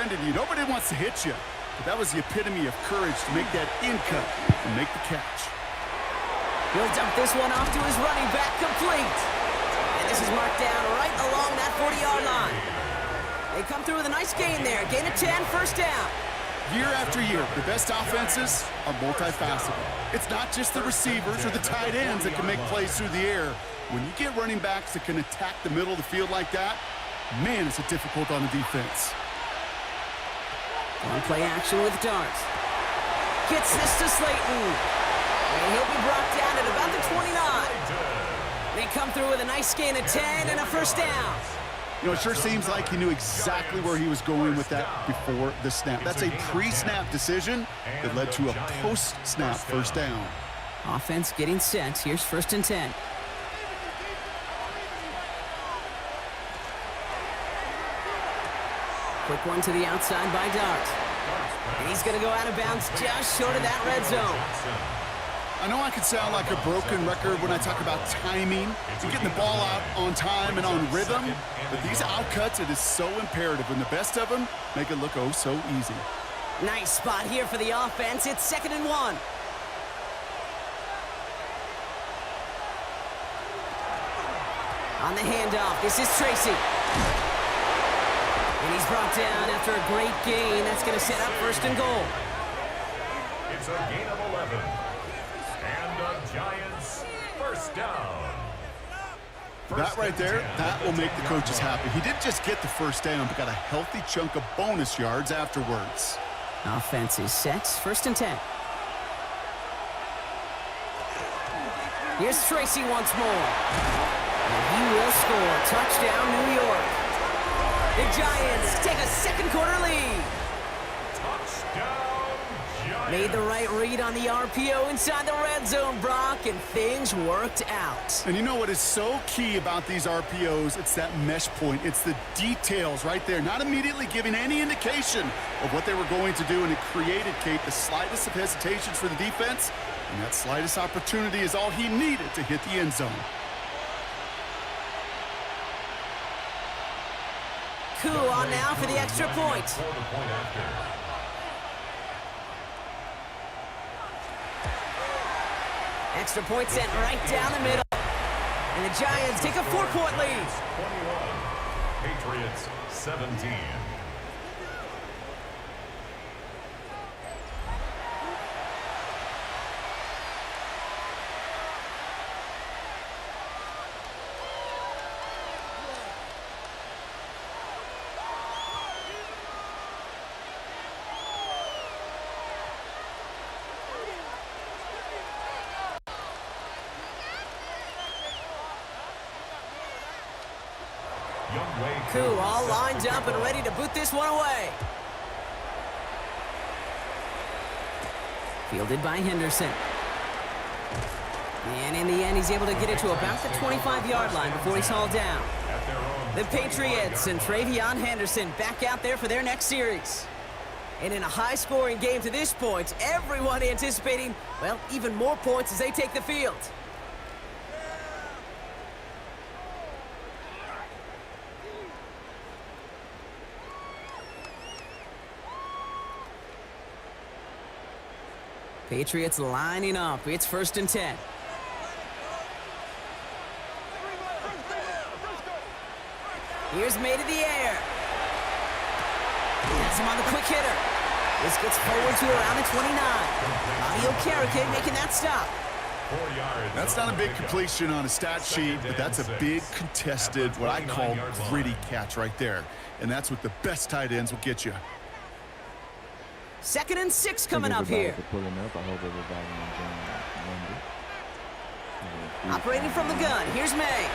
defending you. Nobody wants to hit you. But that was the epitome of courage to make that in cut and make the catch. He'll dump this one off to his running back, complete. And this is marked down right along that 40-yard line. They come through with a nice gain there. Gain of 10, first down. Year after year, the best offenses are multifaceted. It's not just the receivers or the tight ends that can make plays through the air. When you get running backs that can attack the middle of the field like that, man, is it difficult on the defense. On play action with Dart. Gets this to Slayton. And he'll be brought down at about the 29. They come through with a nice gain of 10 and a first down. You know, it sure seems like he knew exactly where he was going with that before the snap. That's a pre-snap decision that led to a post-snap first down. Offense getting set. Here's first and 10. Quick one to the outside by Dart. And he's going to go out of bounds just short of that red zone. I know I could sound like a broken record when I talk about timing and getting the ball out on time and on rhythm, but these outcuts, it is so imperative, and the best of them make it look oh so easy. Nice spot here for the offense. It's 2nd and 1. On the handoff, this is Tracy. And he's brought down after a great gain. That's going to set up 1st and goal. It's a gain of 11. And the Giants, first down. That right there, that will make the coaches happy. He didn't just get the first down, but got a healthy chunk of bonus yards afterwards. Offense is set. 1st and 10. Here's Tracy once more. And he will score. Touchdown, New York. The Giants take a second-quarter lead. Touchdown, Giants. Made the right read on the RPO inside the red zone, Brock, and things worked out. And you know what is so key about these RPOs? It's that mesh point. It's the details right there, not immediately giving any indication of what they were going to do, and it created, Kate, the slightest of hesitations for the defense, and that slightest opportunity is all he needed to hit the end zone. Cool on now for the extra point. Extra point sent right down the middle. And the Giants take a 4-point lead. 21, Patriots 17. Cool, all lined up and ready to boot this one away. Fielded by Henderson. And in the end, he's able to get it to about the 25-yard line before he's hauled down. The Patriots and Travion Henderson back out there for their next series. And in a high-scoring game to this point, everyone anticipating, well, even more points as they take the field. Patriots lining up. It's 1st and 10. Here's Maye to the air. That's him on the quick hitter. This gets forward to around the 29. Audio Carrick making that stop. 4 yards. That's not a big completion on a stat sheet, but that's a big contested, what I call gritty catch right there. And that's what the best tight ends will get you. 2nd and 6 coming up here. Operating from the gun, here's Maye.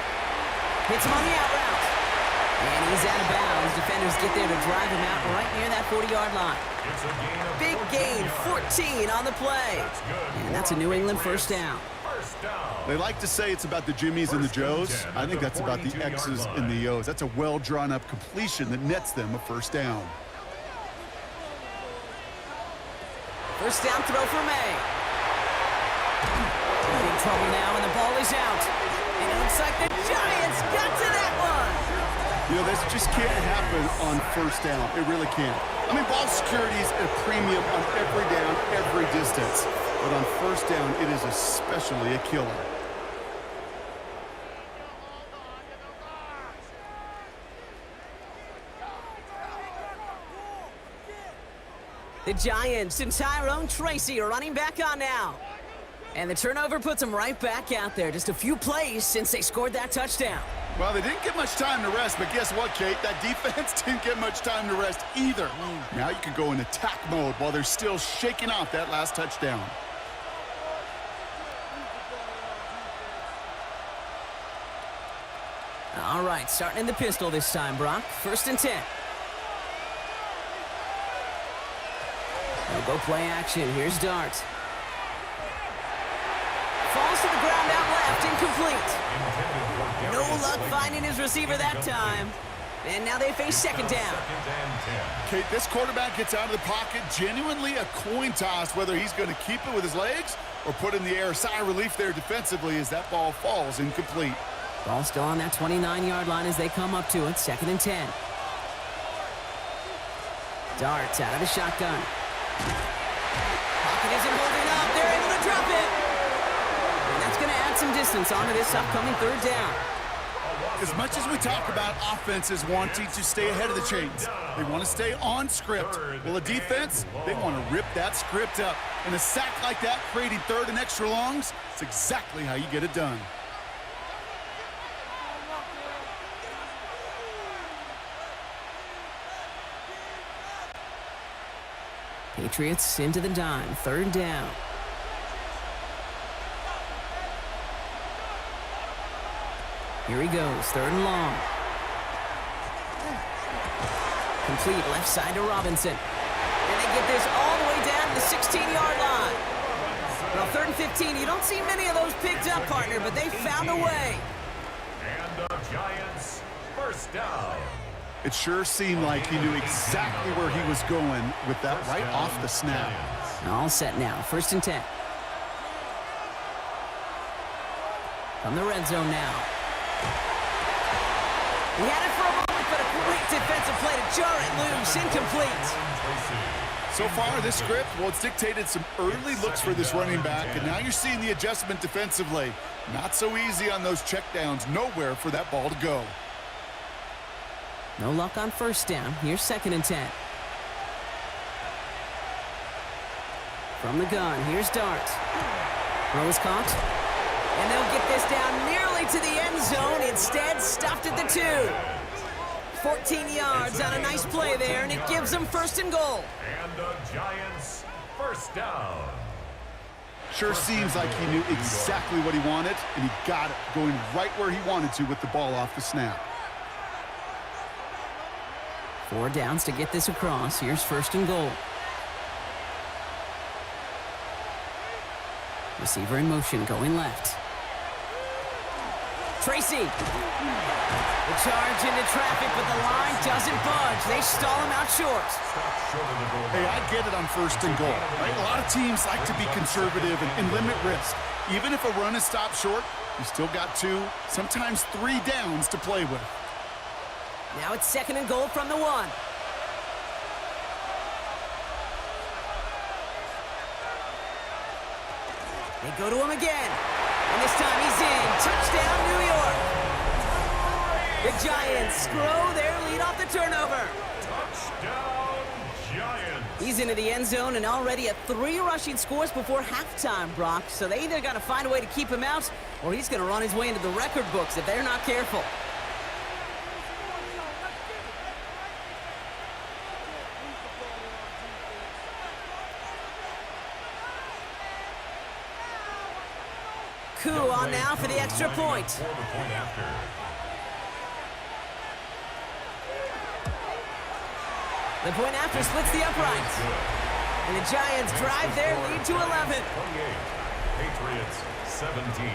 Hits him on the out route. And he's out of bounds. Defenders get there to drive him out right near that 40-yard line. Big gain, 14 on the play. And that's a New England first down. They like to say it's about the Jimmies and the Joes. I think that's about the X's and the O's. That's a well-drawn-up completion that nets them a first down. First down throw for Maye. In trouble now, and the ball is out. And it looks like the Giants got to that one. You know, this just can't happen on first down. It really can't. I mean, ball security is a premium on every down, every distance. But on first down, it is especially a killer. The Giants and Tyrone Tracy are running back on now. And the turnover puts them right back out there. Just a few plays since they scored that touchdown. Well, they didn't get much time to rest, but guess what, Kate? That defense didn't get much time to rest either. Now you can go in attack mode while they're still shaking off that last touchdown. All right, starting in the pistol this time, Brock. 1st and 10. They'll go play action. Here's Dart. Falls to the ground out left, incomplete. No luck finding his receiver that time. And now they face 2nd down. Kate, this quarterback gets out of the pocket, genuinely a coin toss whether he's going to keep it with his legs or put in the air. Sigh of relief there defensively as that ball falls incomplete. Ball still on that 29-yard line as they come up to it. 2nd and 10. Dart out of the shotgun. Pocket isn't holding up. They're able to drop it. And that's going to add some distance onto this upcoming 3rd down. As much as we talk about offenses wanting to stay ahead of the chains, they want to stay on script. Well, a defense, they want to rip that script up. And a sack like that, creating 3rd and extra longs, it's exactly how you get it done. Patriots into the dime. 3rd down. Here he goes. 3rd and long. Complete left side to Robinson. And they get this all the way down to the 16-yard line. Well, 3rd and 15, you don't see many of those picked up, partner, but they found a way. And the Giants, 1st down. It sure seemed like he knew exactly where he was going with that right off the snap. All set now. 1st and 10. From the red zone now. He had it for a moment, but a great defensive play to jar it loose. Incomplete. So far, this script, well, it's dictated some early looks for this running back, and now you're seeing the adjustment defensively. Not so easy on those checkdowns. Nowhere for that ball to go. No luck on 1st down. Here's 2nd and 10. From the gun, here's Dart. Throw is caught. And they'll get this down nearly to the end zone. Instead, stuffed at the 2. 14 yards on a nice play there, and it gives them 1st and goal. And the Giants, 1st down. Sure seems like he knew exactly what he wanted, and he got it, going right where he wanted to with the ball off the snap. 4 downs to get this across. Here's 1st and goal. Receiver in motion, going left. Tracy. The charge into traffic, but the line doesn't budge. They stall him out short. Hey, I get it on 1st and goal. Right? A lot of teams like to be conservative and limit risk. Even if a run is stopped short, you still got 2, sometimes 3 downs to play with. Now it's 2nd and goal from the 1. They go to him again. And this time he's in. Touchdown, New York. The Giants grow their lead off the turnover. Touchdown, Giants. He's into the end zone and already at 3 rushing scores before halftime, Brock. So they either got to find a way to keep him out or he's going to run his way into the record books if they're not careful. Coup on now for the extra point. The point after splits the uprights. And the Giants drive their lead to 11. 28, Patriots 17.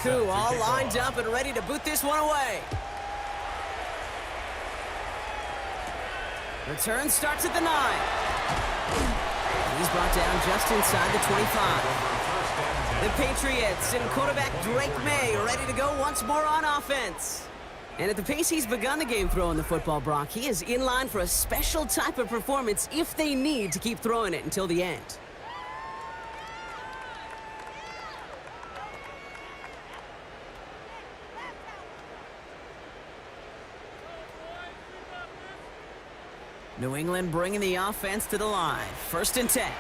Koo all lined up and ready to boot this one away. Return starts at the 9. He's brought down just inside the 25. The Patriots and quarterback Drake Maye ready to go once more on offense. And at the pace he's begun the game throwing the football, Brock, he is in line for a special type of performance if they need to keep throwing it until the end. New England bringing the offense to the line. 1st and 10.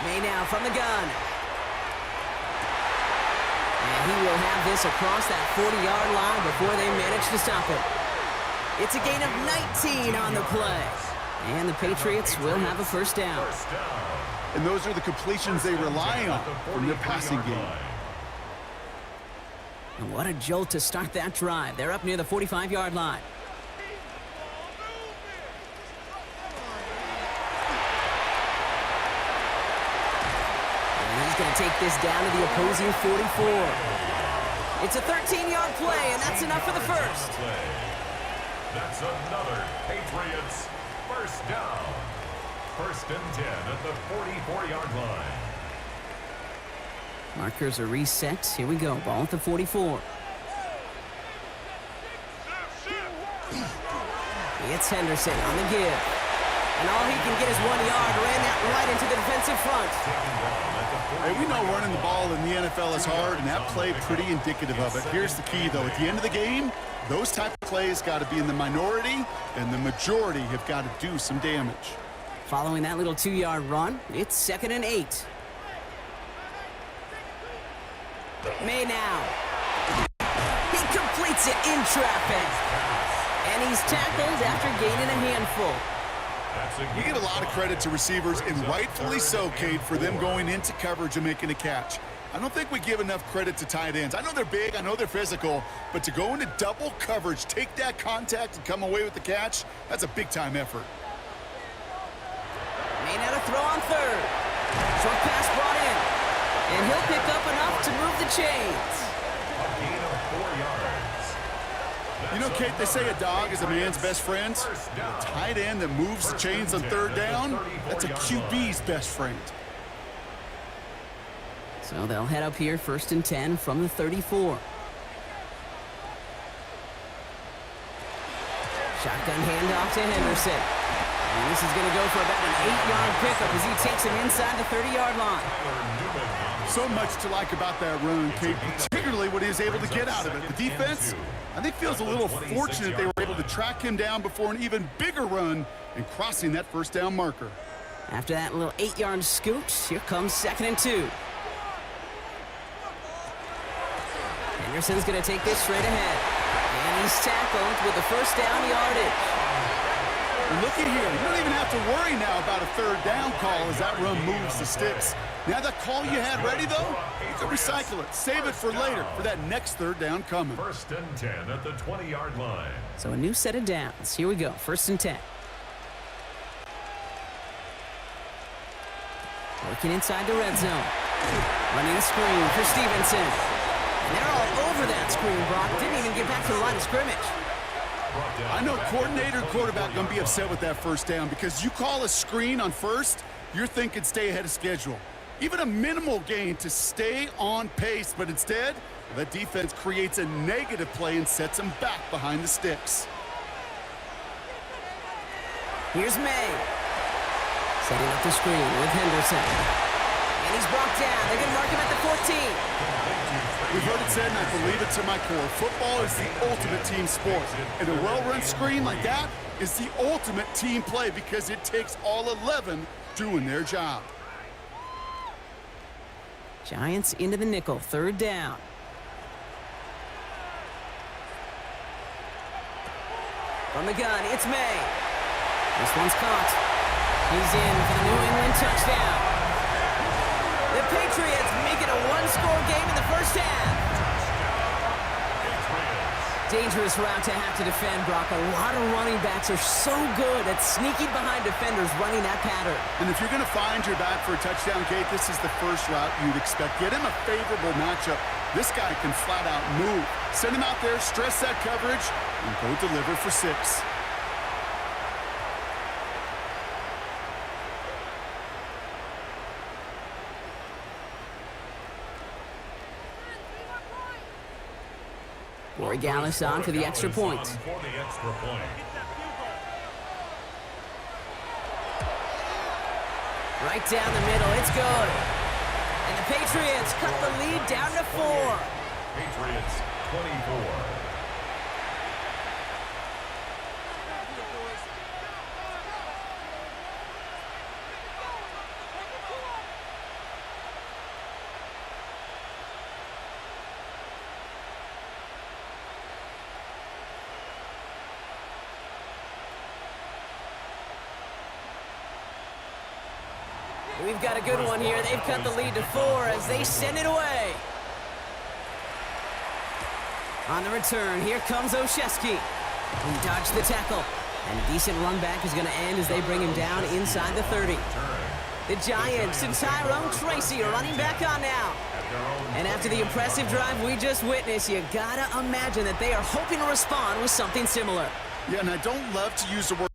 Maye now from the gun. And he will have this across that 40-yard line before they manage to stop it. It's a gain of 19 on the play. And the Patriots will have a 1st down. And those are the completions they rely on from their passing game. And what a jolt to start that drive. They're up near the 45-yard line. And he's going to take this down to the opposing 44. It's a 13-yard play, and that's enough for the 1st. That's another Patriots 1st down. 1st and 10 at the 44-yard line. Markers are reset. Here we go. Ball at the 44. It's Henderson on the give. And all he can get is 1 yard. Ran that right into the defensive front. Hey, we know running the ball in the NFL is hard, and that play pretty indicative of it. Here's the key, though. At the end of the game, those type of plays got to be in the minority, and the majority have got to do some damage. Following that little 2-yard run, it's 2nd and 8. Maye now. He completes it in traffic. And he's tackled after gaining a handful. You get a lot of credit to receivers, and rightfully so, Cade, for them going into coverage and making a catch. I don't think we give enough credit to tight ends. I know they're big, I know they're physical, but to go into double coverage, take that contact, and come away with the catch, that's a big-time effort. Maye now to throw on 3rd. Short pass brought in. And he'll pick up enough to move the chains. A gain of 4 yards. You know, Kate, they say a dog is a man's best friend. A tight end that moves the chains on 3rd down, that's a QB's best friend. So they'll head up here 1st and 10 from the 34. Shotgun handoff to Henderson. And this is going to go for about an 8-yard pickup as he takes him inside the 30-yard line. So much to like about that run, Kate, particularly what he was able to get out of it. The defense, I think, feels a little fortunate they were able to track him down before an even bigger run and crossing that 1st down marker. After that little 8-yard scoot, here comes 2nd and 2. Henderson's going to take this straight ahead. And he's tackled with the 1st down yardage. Look at here. You don't even have to worry now about a 3rd down call as that run moves the sticks. Now that call you had ready, though, you can recycle it. Save it for later for that next 3rd down coming. 1st and 10 at the 20-yard line. So a new set of downs. Here we go. 1st and 10. Working inside the red zone. Running the screen for Stevenson. And they're all over that screen, Brock. Didn't even get back to the line of scrimmage. I know coordinator and quarterback going to be upset with that 1st down because you call a screen on 1st, you're thinking stay ahead of schedule. Even a minimal gain to stay on pace, but instead, the defense creates a negative play and sets them back behind the sticks. Here's Maye. Setting up the screen with Henderson. And he's brought down. They're going to mark him at the 14. We've heard it said, and I believe it to my core, football is the ultimate team sport. And a well-run screen like that is the ultimate team play because it takes all 11 doing their job. Giants into the nickel, 3rd down. From the gun, it's Maye. This one's caught. He's in for the New England touchdown. The Patriots make it a 1-score game in the 1st half. Dangerous route to have to defend, Brock. A lot of running backs are so good at sneaking behind defenders running that pattern. And if you're going to find your back for a touchdown, Kate, this is the first route you'd expect. Get him a favorable matchup. This guy can flat out move. Send him out there, stress that coverage, and go deliver for 6. Corey Gallis on for the extra point. Right down the middle, it's good. And the Patriots cut the lead down to 4. Patriots 24. We've got a good one here. They've cut the lead to 4 as they send it away. On the return, here comes Olszewski. He dodged the tackle. And a decent run back is going to end as they bring him down inside the 30. The Giants and Tyrone Tracy are running back on now. And after the impressive drive we just witnessed, you got to imagine that they are hoping to respond with something similar. Yeah, and I don't love to use the word,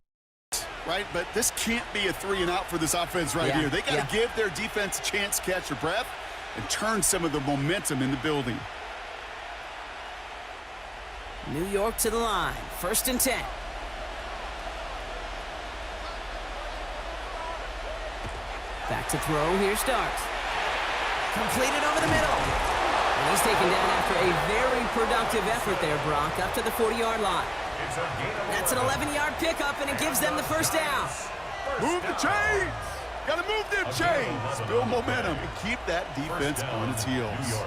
right? But this can't be a 3-and-out for this offense right here. They got to give their defense a chance to catch their breath and turn some of the momentum in the building. New York to the line. 1st and 10. Back to throw. Here's Dart. Completed over the middle. And he's taken down after a very productive effort there, Brock, up to the 40-yard line. That's an 11-yard pickup, and it gives them the first down. Move the chains! Got to move them chains! Build momentum and keep that defense on its heels.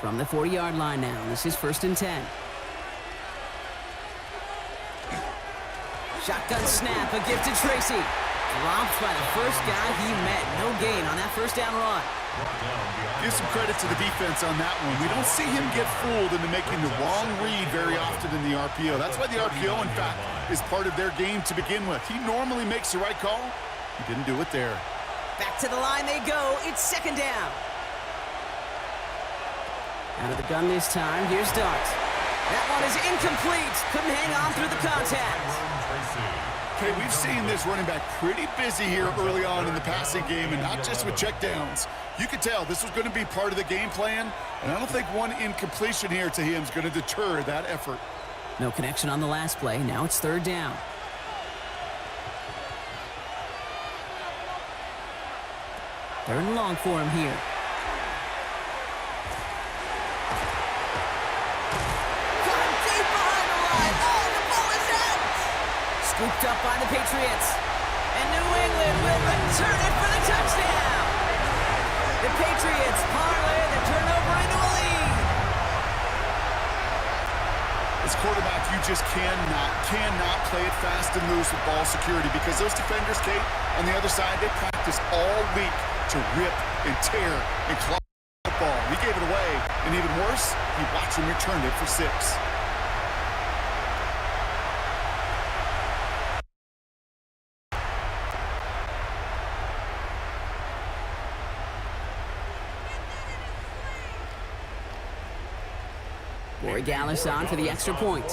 From the 40-yard line now, this is 1st and 10. Shotgun snap, a gift to Tracy. Dropped by the first guy he met. No gain on that first down run. Give some credit to the defense on that one. We don't see him get fooled into making the wrong read very often in the RPO. That's why the RPO, in fact, is part of their game to begin with. He normally makes the right call. He didn't do it there. Back to the line they go. It's 2nd down. Out of the gun this time. Here's Dart. That one is incomplete. Couldn't hang on through the contact. Okay, we've seen this running back pretty busy here early on in the passing game, and not just with checkdowns. You could tell this was going to be part of the game plan, and I don't think one incompletion here to him is going to deter that effort. No connection on the last play. Now it's 3rd down. Third and long for him here. Scooped up by the Patriots. And New England will return it for the touchdown. The Patriots parlay the turnover into a lead. As quarterback, you just cannot play it fast and loose with ball security because those defenders, Kate, on the other side, they practice all week to rip and tear and claw the ball. He gave it away, and even worse, he watched him return it for 6. Corey Gallis on for the extra point.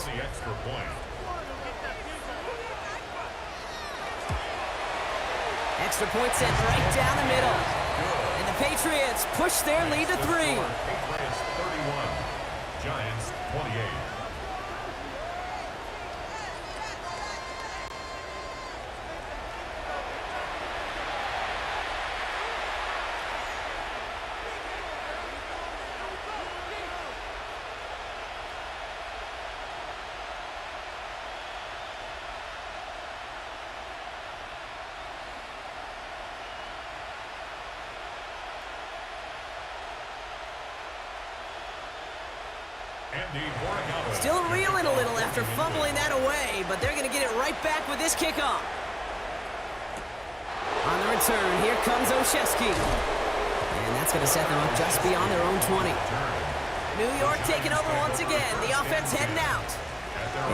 Extra point sent right down the middle. And the Patriots push their lead to 3. Patriots 31, Giants 28. Still reeling a little after fumbling that away, but they're going to get it right back with this kickoff. On the return, here comes Olszewski. And that's going to set them up just beyond their own 20. New York taking over once again. The offense heading out.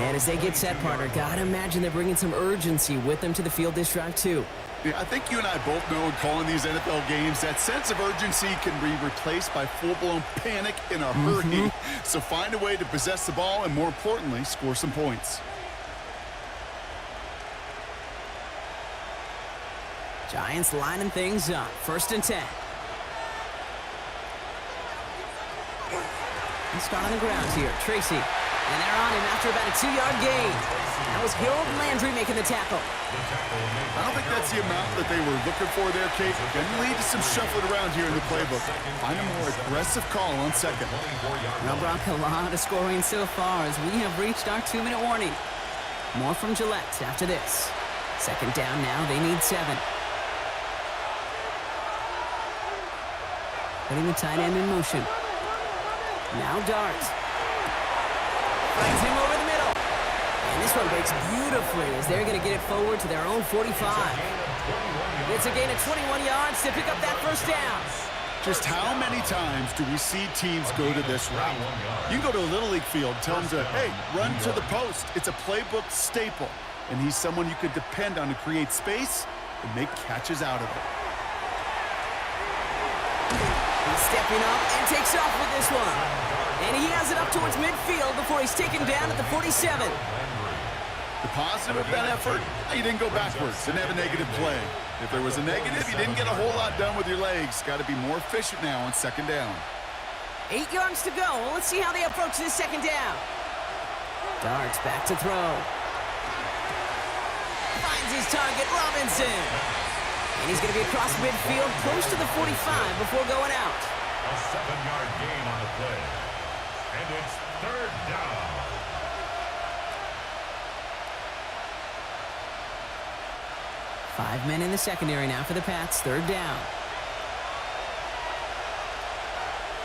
And as they get set, partner, gotta imagine they're bringing some urgency with them to the field this drive, too. Yeah, I think you and I both know in calling these NFL games, that sense of urgency can be replaced by full-blown panic in a hurry. So find a way to possess the ball and, more importantly, score some points. Giants lining things up. 1st and 10. He's got on the ground here. Tracy. And they're on him after about a 2-yard gain. That was Harold Landry making the tackle. I don't think that's the amount that they were looking for there, Kate. Going to lead to some shuffling around here in the playbook. Find a more aggressive call on 2nd. Now, Brock, a lot of scoring so far as we have reached our 2-minute warning. More from Gillette after this. 2nd down now. They need 7. Putting the tight end in motion. Now Dart. Finds him over the middle. And this one breaks beautifully as they're going to get it forward to their own 45. It's a gain of 21 yards to pick up that 1st down. Just how many times do we see teams go to this route? You can go to a Little League field, tell them to, hey, run to the post. It's a playbook staple. And he's someone you could depend on to create space and make catches out of it. He's stepping up and takes off with this one. And he has it up towards midfield before he's taken down at the 47. The positive of that effort, you didn't go backwards, didn't have a negative play. If there was a negative, you didn't get a whole lot done with your legs. Got to be more efficient now on 2nd down. 8 yards to go. Let's see how they approach this 2nd down. Darts back to throw. Finds his target, Robinson. And he's going to be across midfield, close to the 45 before going out. A 7-yard gain on the play. And it's 3rd down. Five men in the secondary now for the Pats. 3rd down.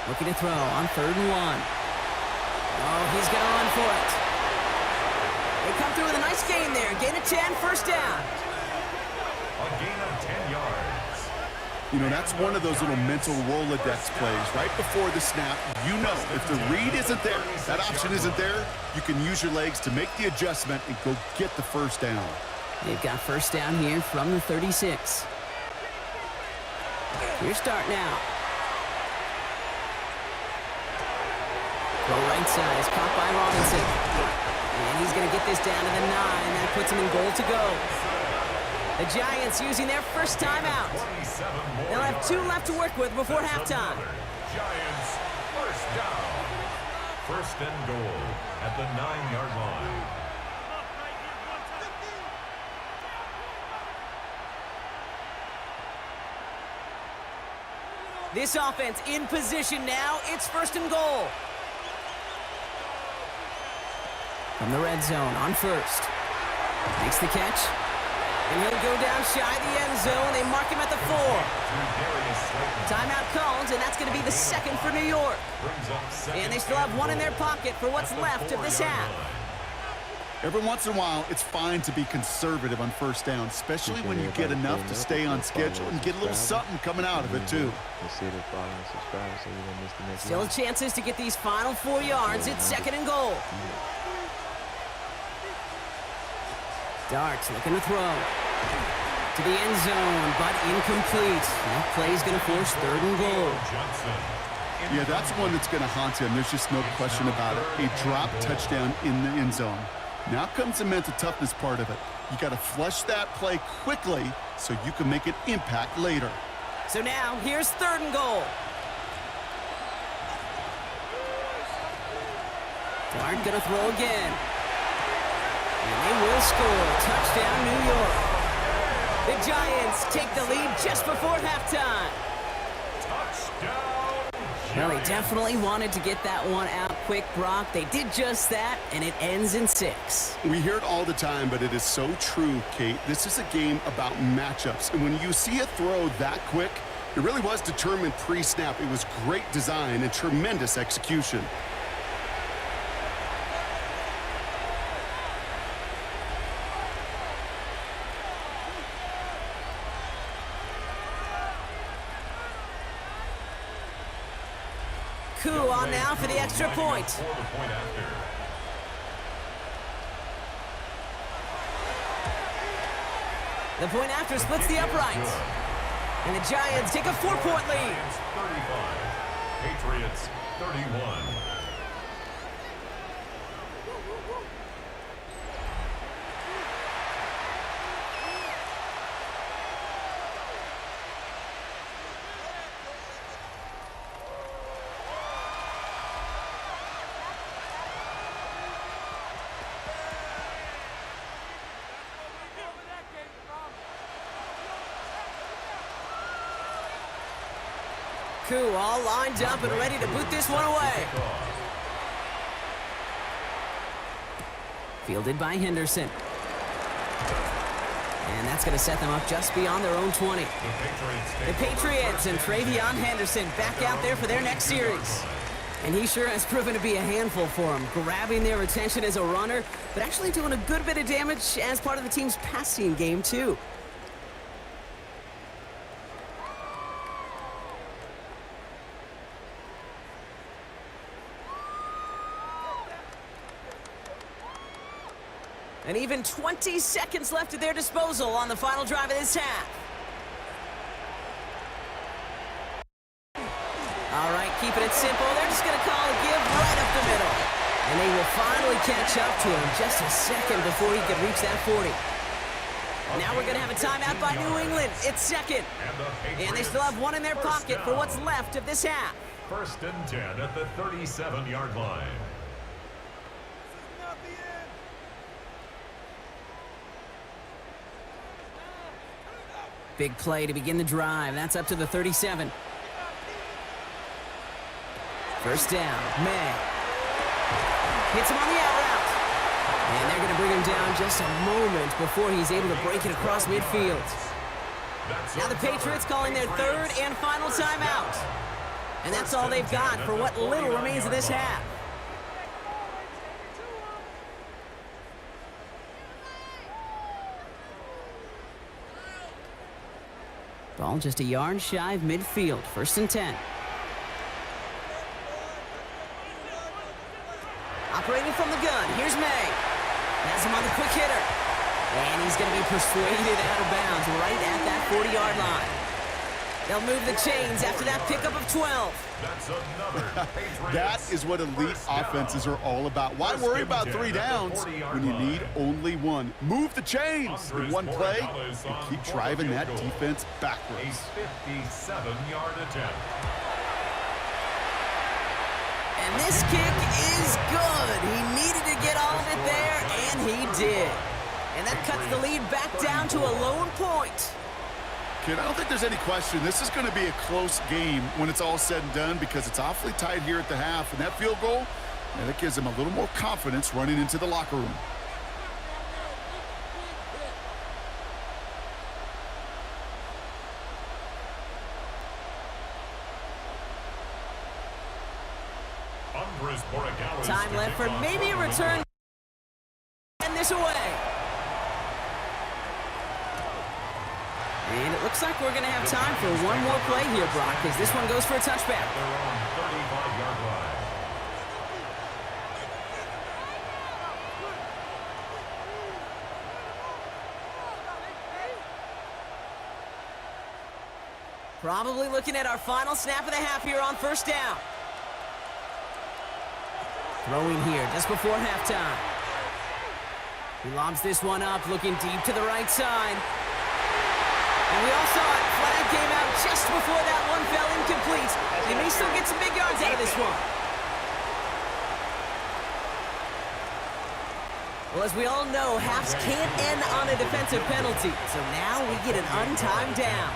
Looking to throw on 3rd and 1. Oh, he's going to run for it. They come through with a nice gain there. Gain of 10, 1st down. A gain of 10 yards. You know, that's one of those little mental Rolodex plays. Right before the snap, you know if the read isn't there, that option isn't there, you can use your legs to make the adjustment and go get the 1st down. They've got 1st down here from the 36. Here's Dart now. Go right side is caught by Robinson. And he's going to get this down to the 9. That puts him in goal to go. The Giants using their 1st time out. They'll have 2 left to work with before halftime. Giants 1st down. 1st and goal at the 9-yard line. This offense in position now. It's 1st and goal. From the red zone on 1st. Makes the catch. And he'll go down shy of the end zone. They mark him at the 4. Timeout called, and that's going to be the 2nd for New York. And they still have 1 in their pocket for what's left of this half. Every once in a while, it's fine to be conservative on 1st down, especially when you get enough to stay on schedule and get a little something coming out of it, too. Still chances to get these final 4 yards. It's 2nd and goal. Darts looking to throw to the end zone, but incomplete. That play's going to force 3rd and goal. Yeah, that's one that's going to haunt him. There's just no question about it. A drop touchdown in the end zone. Now comes the mental toughness part of it. You got to flush that play quickly so you can make an impact later. So now here's 3rd and goal. Dart going to throw again. And they will score. Touchdown, New York. The Giants take the lead just before halftime. Well, they definitely wanted to get that one out quick, Brock. They did just that, and it ends in 6. We hear it all the time, but it is so true, Kate. This is a game about matchups. And when you see a throw that quick, it really was determined pre-snap. It was great design and tremendous execution. Koo on now for the extra point. The point after splits the uprights. And the Giants take a 4-point lead. 35, Patriots 31. Koo all lined up and ready to boot this one away. Fielded by Henderson. And that's going to set them up just beyond their own 20. The Patriots and Travion Henderson back out there for their next series. And he sure has proven to be a handful for them, grabbing their attention as a runner, but actually doing a good bit of damage as part of the team's passing game, too. And even 20 seconds left at their disposal on the final drive of this half. All right, keeping it simple. They're just going to call a give right up the middle. And they will finally catch up to him just a second before he could reach that 40. Now we're going to have a timeout by New England. It's second. And they still have one in their pocket for what's left of this half. 1st and 10 at the 37-yard line. Big play to begin the drive. That's up to the 37. First down, Maye. Hits him on the out route. And they're going to bring him down just a moment before he's able to break it across midfield. Now the Patriots calling their third and final timeout. And that's all they've got for what little remains of this half. Ball just a yard shy of midfield. 1st and 10. Operating from the gun. Here's Maye. Has him on the quick hitter. And he's going to be persuaded out of bounds right at that 40-yard line. They'll move the chains after that pickup of 12. That's another That is what elite offenses are all about. Why worry about 3 downs when you need only one? Move the chains in one play and keep driving that defense backwards. A 57-yard attempt. And this kick is good. He needed to get all of it there, and he did. And that cuts the lead back down to a lone point. Kid, I don't think there's any question. This is going to be a close game when it's all said and done because it's awfully tight here at the half. And that field goal, man, that gives them a little more confidence running into the locker room. Time left for maybe a return. And this away. And it looks like we're going to have time for one more play here, Brock, as this one goes for a touchback. Their own 35-yard line. Probably looking at our final snap of the half here on 1st down. Throwing here just before halftime. He lobs this one up, looking deep to the right side. And we all saw it. Flag came out just before that one fell incomplete. They may still get some big yards out of this one. Well, as we all know, halves can't end on a defensive penalty. So now we get an untimed down.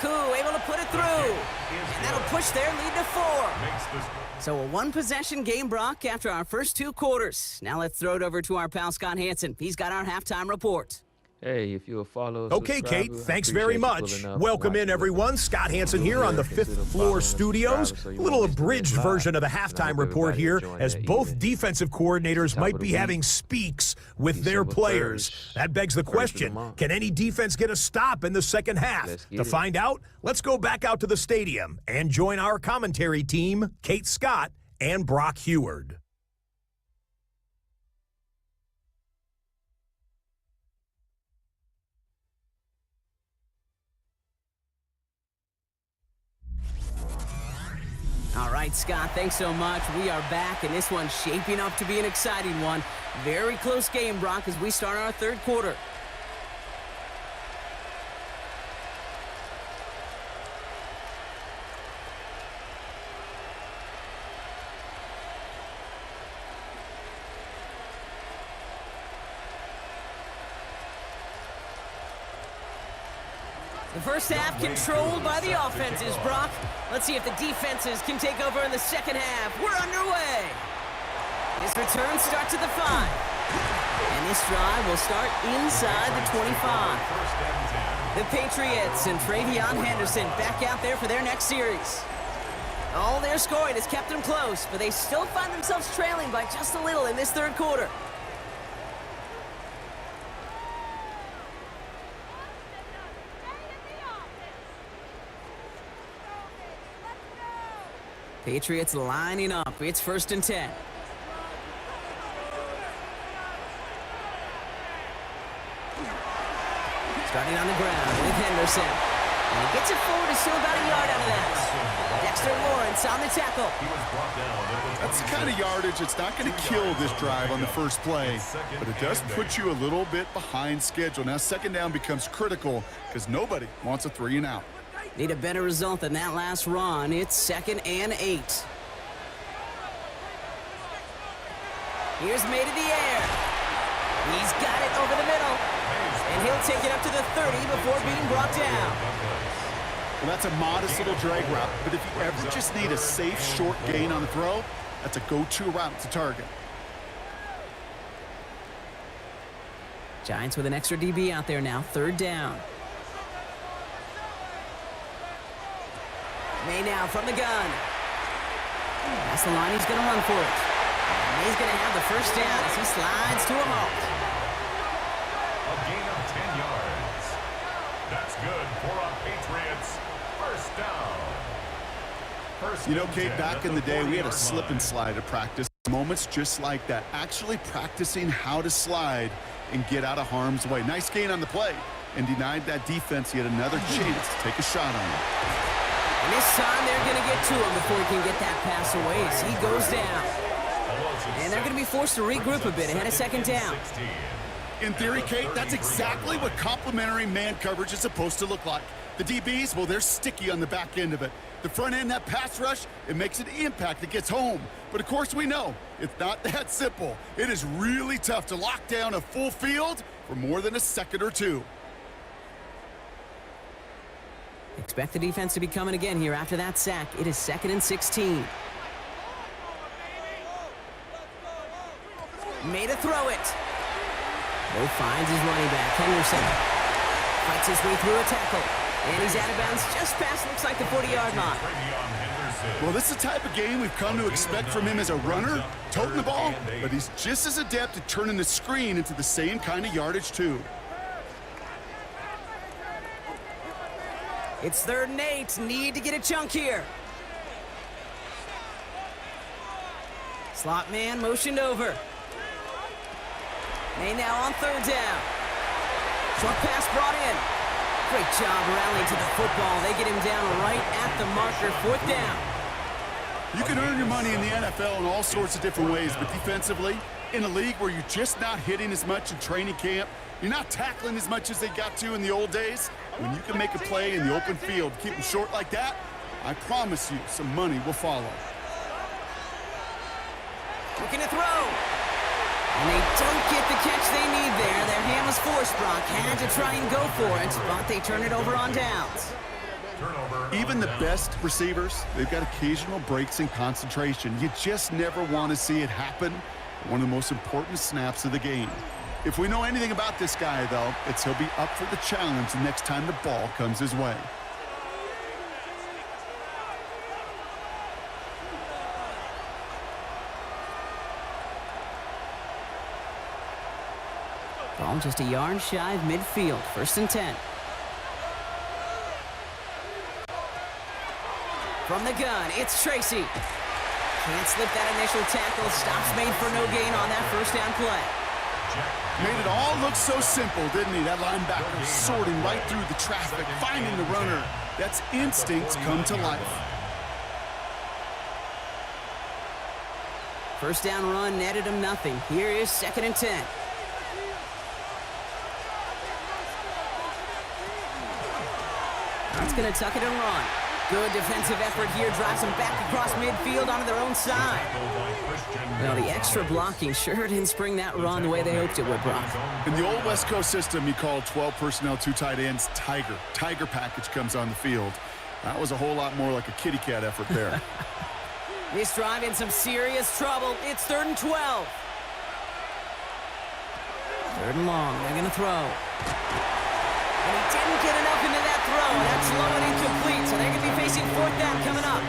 Koo able to put it through. And that'll push their lead to 4. So a one-possession game, Brock, after our first 2 quarters. Now let's throw it over to our pal Scott Hansen. He's got our halftime report. Hey, if you'll follow. Okay, Kate, thanks very much. Welcome in, everyone. Scott Hansen here on the 5th floor studios. A little abridged version of the halftime report here, as both defensive coordinators might be having speaks with their players. That begs the question, can any defense get a stop in the second half? To find out, let's go back out to the stadium and join our commentary team, Kate Scott and Brock Heward. All right, Scott, thanks so much. We are back, and this one's shaping up to be an exciting one. Very close game, Brock, as we start our third quarter. The first half controlled by the offenses, Brock. Let's see if the defenses can take over in the second half. We're underway. This return starts at the 5. And this drive will start inside the 25. The Patriots and Travion Henderson back out there for their next series. All their scoring has kept them close, but they still find themselves trailing by just a little in this third quarter. Patriots lining up. It's 1st and 10. Starting on the ground with Henderson. And he gets it forward to still about a yard out of that. Dexter Lawrence on the tackle. That's the kind of yardage that's not going to kill this drive on the first play, but it does put you a little bit behind schedule. Now, second down becomes critical because nobody wants a 3 and out. Need a better result than that last run. It's 2nd and 8. Here's Maye to the air. He's got it over the middle. And he'll take it up to the 30 before being brought down. Well, that's a modest little drag route, but if you ever just need a safe, short gain on the throw, that's a go-to route to target. Giants with an extra DB out there now. 3rd down. Maye now from the gun. That's the line. He's going to run for it. And Maye's going to have the first down as he slides to a halt. A gain of 10 yards. That's good for a Patriots first down. You know, Kate, back in the day, we had a slip and slide at practice. Moments just like that. Actually practicing how to slide and get out of harm's way. Nice gain on the play. And denied that defense yet another chance to take a shot on him. And this time they're going to get to him before he can get that pass away as he goes down. And they're going to be forced to regroup a bit ahead of 2nd down. In theory, Kate, that's exactly what complementary man coverage is supposed to look like. The DBs, well, they're sticky on the back end of it. The front end, that pass rush, it makes an impact that gets home. But of course we know it's not that simple. It is really tough to lock down a full field for more than a second or two. Expect the defense to be coming again here after that sack. It is 2nd and 16. Maye to throw it. Bo finds his running back, Henderson. Fights his way through a tackle. And he's out of bounds just past, looks like, the 40-yard line. Well, this is the type of game we've come to expect from him as a runner, toting the ball, but he's just as adept at turning the screen into the same kind of yardage, too. It's 3rd and 8. Need to get a chunk here. Slot man motioned over. Maye now on 3rd down. Short pass brought in. Great job rallying to the football. They get him down right at the marker. 4th down. You can earn your money in the NFL in all sorts of different ways, but defensively, in a league where you're just not hitting as much in training camp, you're not tackling as much as they got to in the old days, when you can make a play in the open field, keep them short like that, I promise you some money will follow. Looking to throw. And they don't get the catch they need there. Their hand was forced, Brock. Had to try and go for it, but they turn it over on downs. Even the best receivers, they've got occasional breaks in concentration. You just never want to see it happen. One of the most important snaps of the game. If we know anything about this guy, though, it's he'll be up for the challenge the next time the ball comes his way. Ball just a yard shy of midfield. 1st and 10. From the gun, it's Tracy. Can't slip that initial tackle. Stops made for no gain on that 1st down play. Made it all look so simple, didn't he? That linebacker sorting right through the traffic, finding the runner. That's instincts come to life. 1st down run netted him nothing. Here is 2nd and 10. It's going to tuck it and run. Good defensive effort here. Drives them back across midfield onto their own side. Well, the extra blocking sure didn't spring that run the way they hoped it would, Brock. In the old West Coast system, you called 12 personnel, 2 tight ends, Tiger. Tiger package comes on the field. That was a whole lot more like a kitty cat effort there. This drive in some serious trouble. It's 3rd and 12. 3rd and long. They're going to throw. And he didn't get enough into that throw. That's low and incomplete, so they're going to be facing 4th down coming up.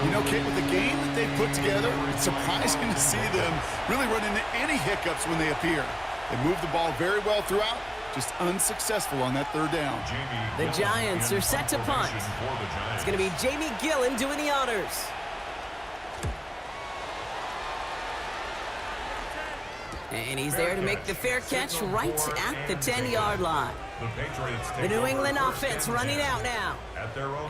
You know, Kate, with the game that they've put together, it's surprising to see them really run into any hiccups when they appear. They move the ball very well throughout, just unsuccessful on that 3rd down. The Giants are set to punt. It's going to be Jamie Gillen doing the honors. And he's there to make the fair catch right at the 10-yard line. The New England offense running out now.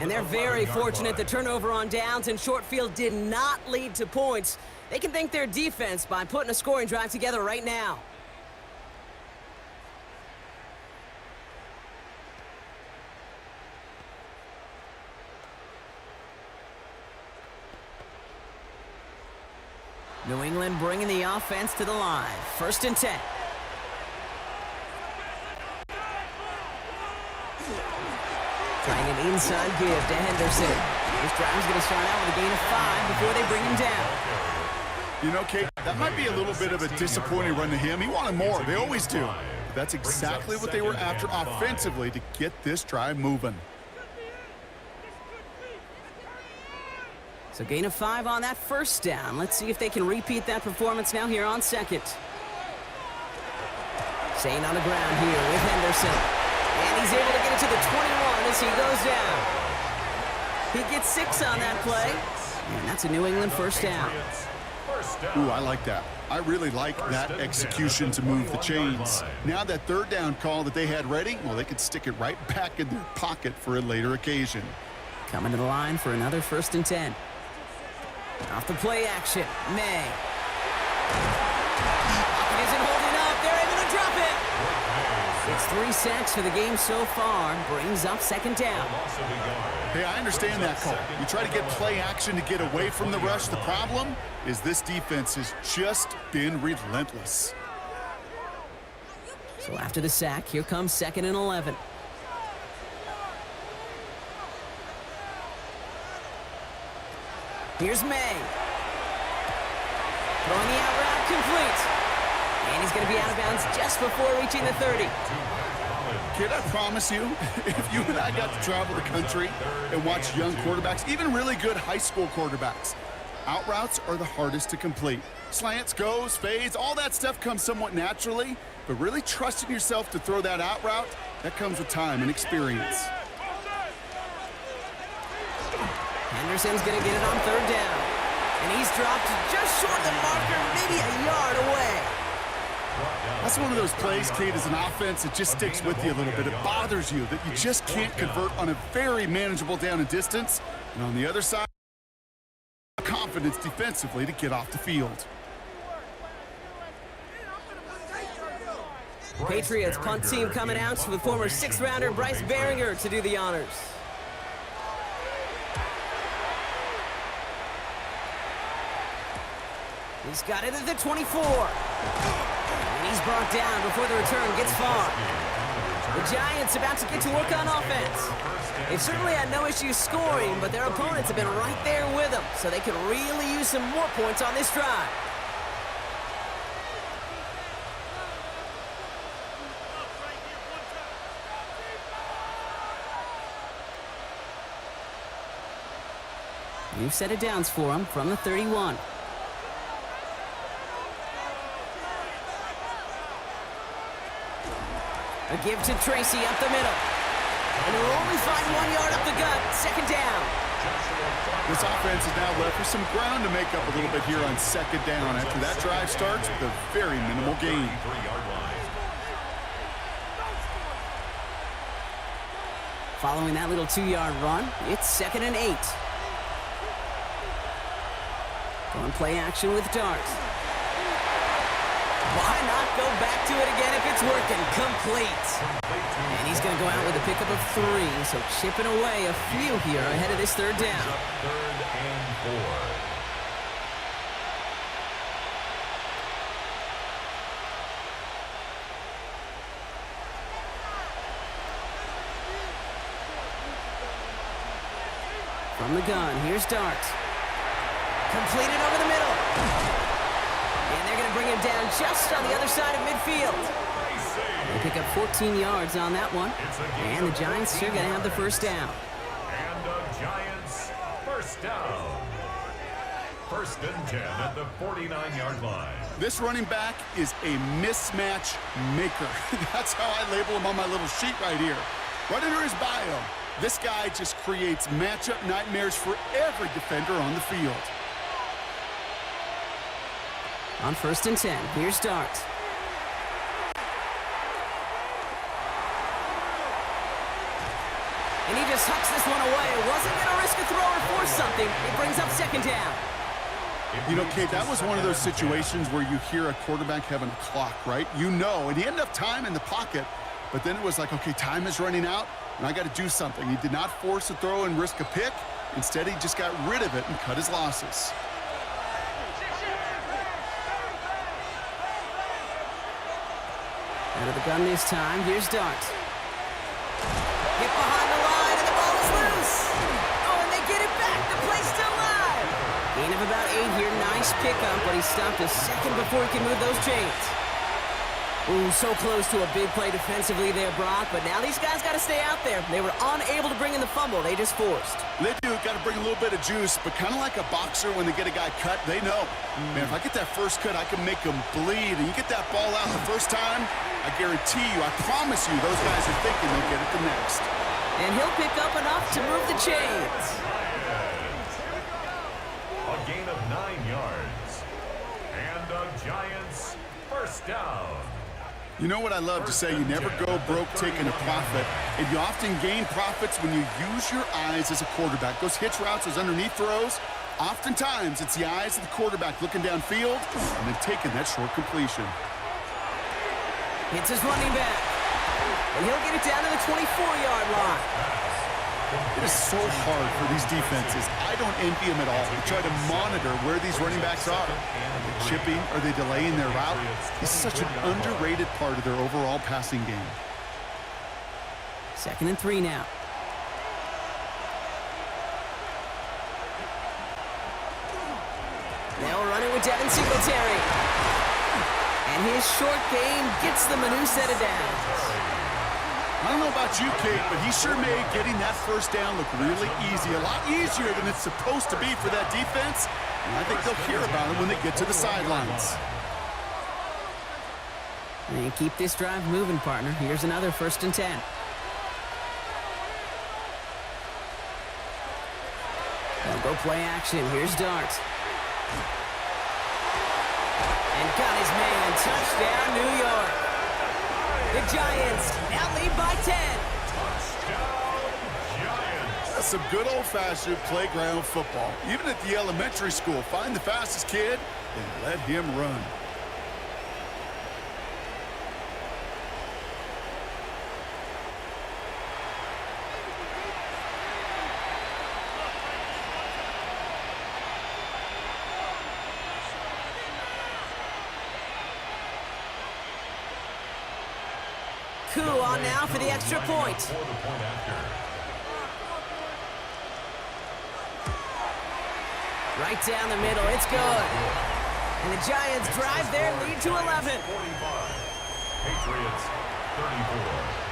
And they're very fortunate the turnover on downs and short field did not lead to points. They can thank their defense by putting a scoring drive together right now. New England bringing the offense to the line. 1st and 10. Trying an inside give to Henderson. This drive is going to start out with a gain of 5 before they bring him down. You know, Kate, that might be a little bit of a disappointing run to him. He wanted more. They always do. But that's exactly what they were after offensively to get this drive moving. So gain of 5 on that 1st down. Let's see if they can repeat that performance now here on 2nd. Staying on the ground here with Henderson. And he's able to get it to the 21 as he goes down. He gets 6 on that play. And that's a New England 1st down. Ooh, I like that. I really like that execution to move the chains. Now that 3rd down call that they had ready, well, they could stick it right back in their pocket for a later occasion. Coming to the line for another 1st and 10. Off the play action, May. It isn't holding up. They're able to drop it. It's 3 sacks for the game so far. Brings up 2nd down. Hey, I understand that call. You try to get play action to get away from the rush. The problem is this defense has just been relentless. So after the sack, here comes 2nd and 11. Here's May. Throwing the out route complete. And he's going to be out of bounds just before reaching the 30. Kid, I promise you, if you and I got to travel the country and watch young quarterbacks, even really good high school quarterbacks, out routes are the hardest to complete. Slants, goes, fades, all that stuff comes somewhat naturally, but really trusting yourself to throw that out route, that comes with time and experience. Henderson's going to get it on 3rd down. And he's dropped just short of the marker, maybe a yard away. That's one of those plays, Kate, as an offense, it just sticks with you a little bit. It bothers you that you just can't convert on a very manageable down and distance. And on the other side, confidence defensively to get off the field. Patriots punt team coming out with former 6th-rounder Bryce Baringer to do the honors. He's got it at the 24. And he's brought down before the return gets far. The Giants about to get to work on offense. They've certainly had no issue scoring, but their opponents have been right there with them, so they could really use some more points on this drive. New set of downs for him from the 31. A give to Tracy up the middle. And he'll only find 1 yard up the gut. Second down. This offense is now left with some ground to make up a little bit here on second down after that drive starts with a very minimal gain. Following that little 2-yard run, it's 2nd and 8. Going play action with Dart. Why not go back to it again if it's working? Complete. And he's going to go out with a pickup of 3, so chipping away a few here ahead of this third down. 3rd and 4. From the gun, here's Dart. Completed over the middle. And they're going to bring him down just on the other side of midfield. They pick up 14 yards on that one. And the Giants are going to have the first down. And the Giants first down. 1st and 10 at the 49-yard line. This running back is a mismatch maker. That's how I label him on my little sheet right here. Right under his bio, this guy just creates matchup nightmares for every defender on the field. On 1st and 10, here's Dart. And he just hucks this one away. Wasn't going to risk a throw or force something. It brings up 2nd down. You know, Kate, that was one of those situations where you hear a quarterback having a clock, right? You know, and he had enough time in the pocket, but then it was like, okay, time is running out, and I got to do something. He did not force a throw and risk a pick. Instead, he just got rid of it and cut his losses. Out of the gun this time, here's Dart. Hit behind the line, and the ball is loose. Oh, and they get it back. The play's still live. Gain of about 8 here. Nice pickup, but he stopped a second before he can move those chains. Ooh, so close to a big play defensively there, Brock, but now these guys got to stay out there. They were unable to bring in the fumble. They just forced. They do. Got to bring a little bit of juice, but kind of like a boxer when they get a guy cut, they know. Man, if I get that first cut, I can make them bleed. And you get that ball out the first time, I guarantee you, I promise you, those guys are thinking they'll get it the next. And he'll pick up enough to move the chains. A gain of 9 yards. And the Giants first down. You know what I love to say? You never go broke taking a profit. And you often gain profits when you use your eyes as a quarterback. Those hitch routes, those underneath throws, oftentimes it's the eyes of the quarterback looking downfield and then taking that short completion. It's his running back. And he'll get it down to the 24-yard line. It is so hard for these defenses. I don't envy them at all. They try to monitor where these running backs are. Are they chipping? Are they delaying their route? This is such an underrated part of their overall passing game. 2nd and 3 now. Now we're running with Devin Singletary. And his short game gets them a new set of downs. I don't know about you, Kate, but he sure made getting that first down look really easy. A lot easier than it's supposed to be for that defense. And I think they'll hear about it when they get to the sidelines. And keep this drive moving, partner. Here's another 1st and 10. They'll go play action. Here's Dart. And got his man. Touchdown, New York. The Giants now lead by 10. Touchdown, Giants. That's some good old-fashioned playground football. Even at the elementary school, find the fastest kid and let him run. Coup on now for the extra point. Right down the middle, it's good. And the Giants drive their lead to 11. 45. Patriots 34.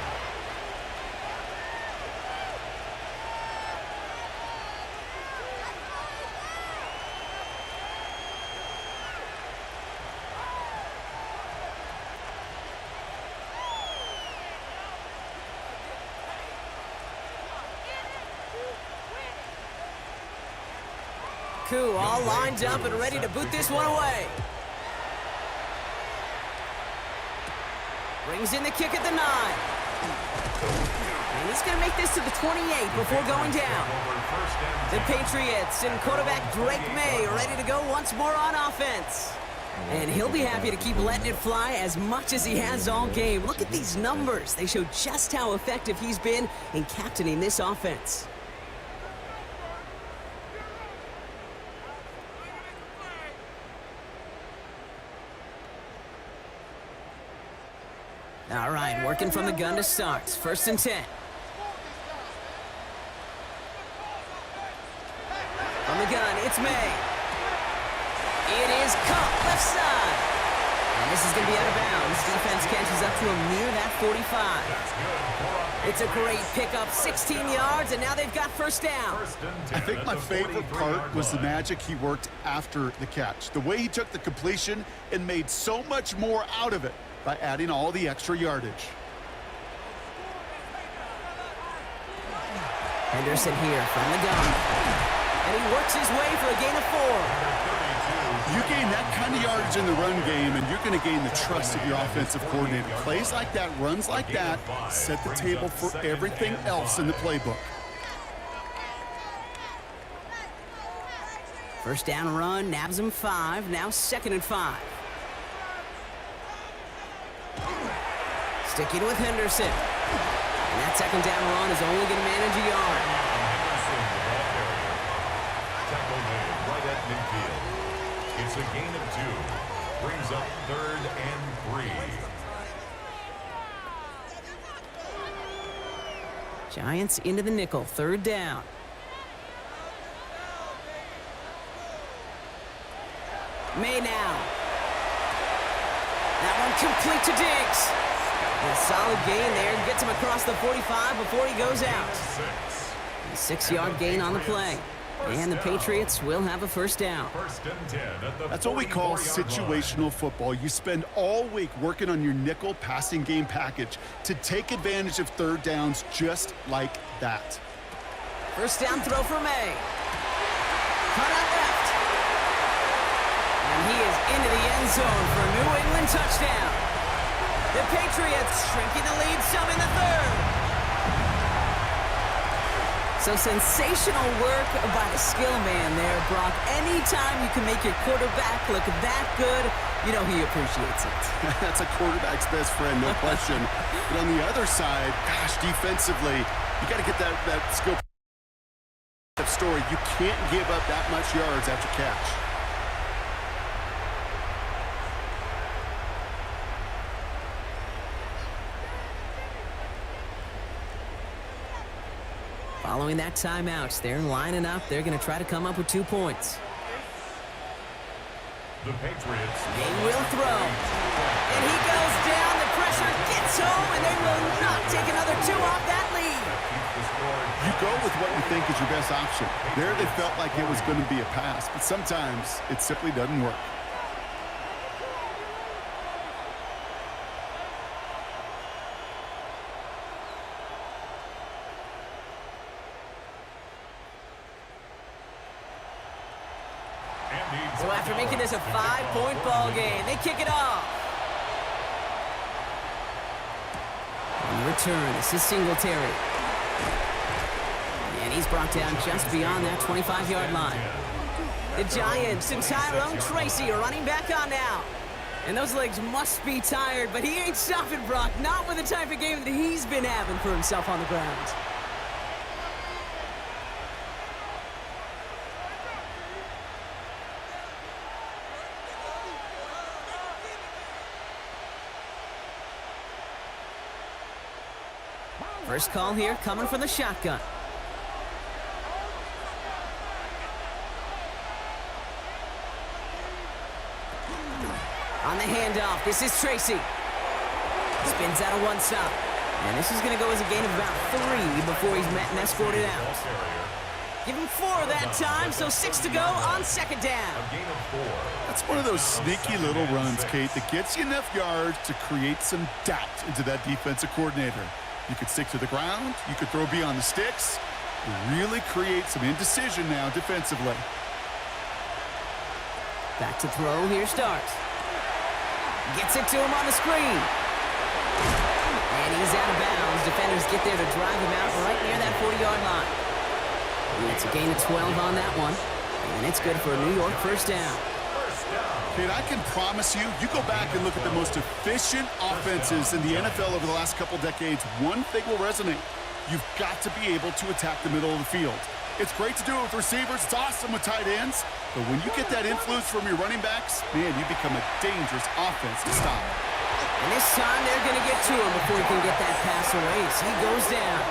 Cool, all lined up and ready to boot this one away. Brings in the kick at the 9. And he's going to make this to the 28 before going down. The Patriots and quarterback Drake Maye are ready to go once more on offense. And he'll be happy to keep letting it fly as much as he has all game. Look at these numbers. They show just how effective he's been in captaining this offense. All right, working from the gun to start. 1st and 10. From the gun, it's Maye. It is caught left side. And this is going to be out of bounds. Defense catches up to him near that 45. It's a great pickup, 16 yards, and now they've got 1st down. I think my favorite part was the magic he worked after the catch. The way he took the completion and made so much more out of it by adding all the extra yardage. Henderson here from the gun. And he works his way for a gain of 4. You gain that kind of yardage in the run game, and you're going to gain the trust of your offensive coordinator. Plays like that, runs like that, set the table for everything else in the playbook. 1st down run, nabs him 5. Now 2nd and 5. Sticking with Henderson. And that 2nd down run is only going to manage a yard. Tackle made right at midfield. It's a gain of 2. Brings up 3rd and 3. Giants into the nickel. 3rd down. Maye now. That one complete to Diggs. A solid gain there. Gets him across the 45 before he goes out. A 6-yard gain on the play. And the Patriots will have a 1st down. That's what we call situational football. You spend all week working on your nickel passing game package to take advantage of 3rd downs just like that. 1st down throw for Maye. Cut out left. And he is into the end zone for a New England touchdown. The Patriots shrinking the lead some in the 3rd. So sensational work by the skill man there, Brock. Anytime you can make your quarterback look that good, you know he appreciates it. That's a quarterback's best friend, no question. But on the other side, gosh, defensively, you got to get that skill story. You can't give up that much yards after catch. Following that timeout, they're lining up. They're going to try to come up with 2 points. The Patriots. They will throw. And he goes down. The pressure gets home, and they will not take another 2 off that lead. You go with what you think is your best option. There they felt like it was going to be a pass, but sometimes it simply doesn't work. So after making this a 5-point ball game, they kick it off. On the return, this is Singletary. And he's brought down just beyond that 25-yard line. The Giants and Tyrone Tracy are running back on now. And those legs must be tired, but he ain't stopping, Brock. Not with the type of game that he's been having for himself on the ground. First call here coming from the shotgun. On the handoff, this is Tracy. Spins out of one stop. And this is going to go as a gain of about 3 before he's met and escorted out. Give him 4 that time, so 6 to go on 2nd down. That's one of those sneaky little runs, Kate, that gets you enough yards to create some doubt into that defensive coordinator. You could stick to the ground. You could throw beyond the sticks. You really create some indecision now defensively. Back to throw. Here's Dart. Gets it to him on the screen. And he's out of bounds. Defenders get there to drive him out right near that 40-yard line. And it's a gain of 12 on that one. And it's good for a New York first down. Kid, I can promise you, you go back and look at the most efficient offenses in the NFL over the last couple decades, one thing will resonate. You've got to be able to attack the middle of the field. It's great to do it with receivers. It's awesome with tight ends. But when you get that influence from your running backs, man, you become a dangerous offense to stop. And this time they're going to get to him before he can get that pass away. So he goes down.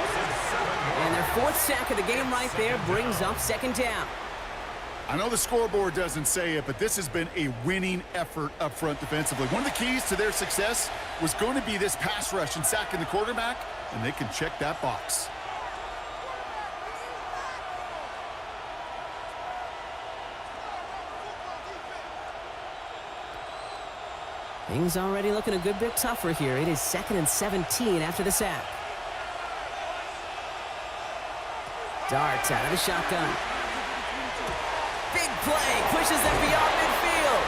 And their 4th sack of the game right there brings up 2nd down. I know the scoreboard doesn't say it, but this has been a winning effort up front defensively. One of the keys to their success was going to be this pass rush and sacking the quarterback, and they can check that box. Things already looking a good bit tougher here. It is 2nd and 17 after the sack. Darts out of the shotgun. Big play, pushes them beyond midfield.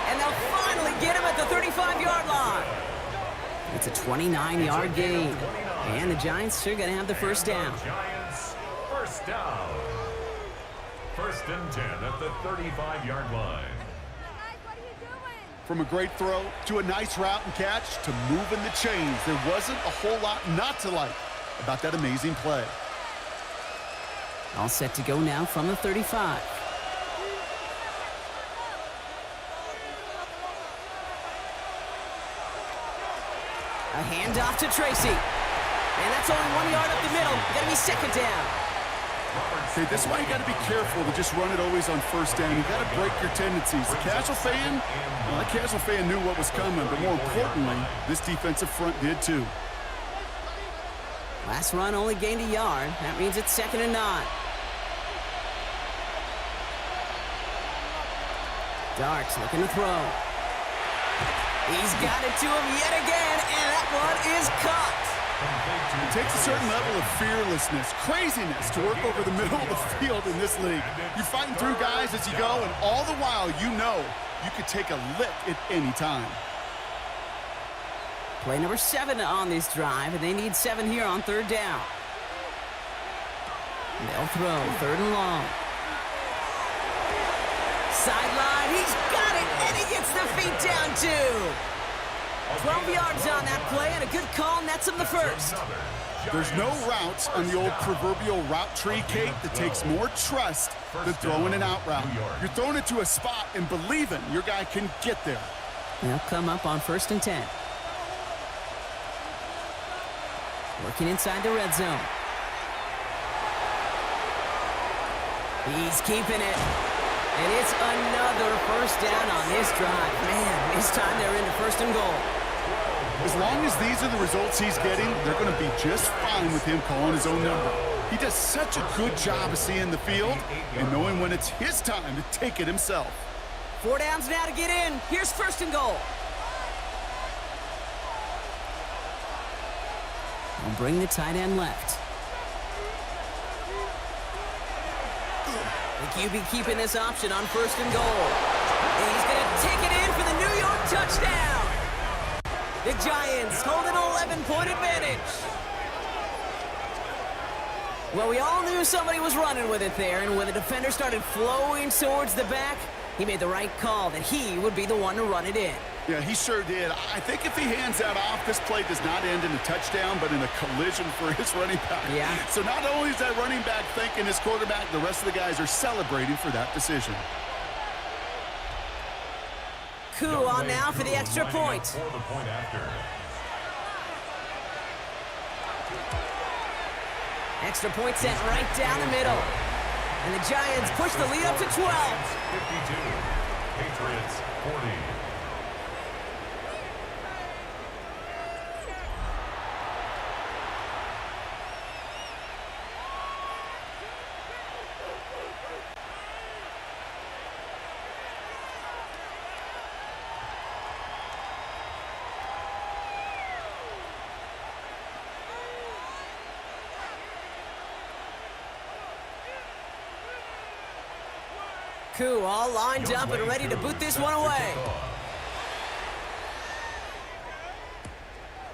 And they'll finally get him at the 35-yard line. It's a 29-yard gain. And the Giants are going to have the first down. Giants, first down. 1st and 10 at the 35-yard line. From a great throw to a nice route and catch to moving the chains, there wasn't a whole lot not to like about that amazing play. All set to go now from the 35. A handoff to Tracy. And that's only 1 yard up the middle. Got to be 2nd down. Okay, this is why you got to be careful to just run it always on 1st down. You got to break your tendencies. The casual fan, well, that casual fan knew what was coming, but more importantly, this defensive front did too. Last run only gained a yard. That means it's 2nd and 9. Dart's looking to throw. He's got it to him yet again, and that one is caught. It takes a certain level of fearlessness, craziness to work over the middle of the field in this league. You're fighting through guys as you go, and all the while you know you could take a lick at any time. Play number 7 on this drive, and they need 7 here on 3rd down. They'll throw 3rd and long. Sideline, he's got it, and he gets the feet down too. 12 yards on that play, and a good call nets him the first. There's no routes on the old proverbial route tree, Kate, that takes more trust than throwing an out route. You're throwing it to a spot and believing your guy can get there. They'll come up on 1st and 10. Working inside the red zone. He's keeping it. And it's another first down on this drive. Man, this time they're into 1st and goal. As long as these are the results he's getting, they're going to be just fine with him calling his own number. He does such a good job of seeing the field and knowing when it's his time to take it himself. 4 downs now to get in. Here's 1st and goal. I'll bring the tight end left. The QB keeping this option on 1st and goal. And he's going to take it in for the New York touchdown. The Giants hold an 11-point advantage. Well, we all knew somebody was running with it there, and when the defender started flowing towards the back, he made the right call that he would be the one to run it in. Yeah, he sure did. I think if he hands that off, this play does not end in a touchdown, but in a collision for his running back. Yeah. So not only is that running back thanking his quarterback, the rest of the guys are celebrating for that decision. Coup on now for the extra point. Extra point sent right down the middle. And the Giants push the lead up to 12. 52. Patriots 40. Coup all lined up and ready to boot this one away.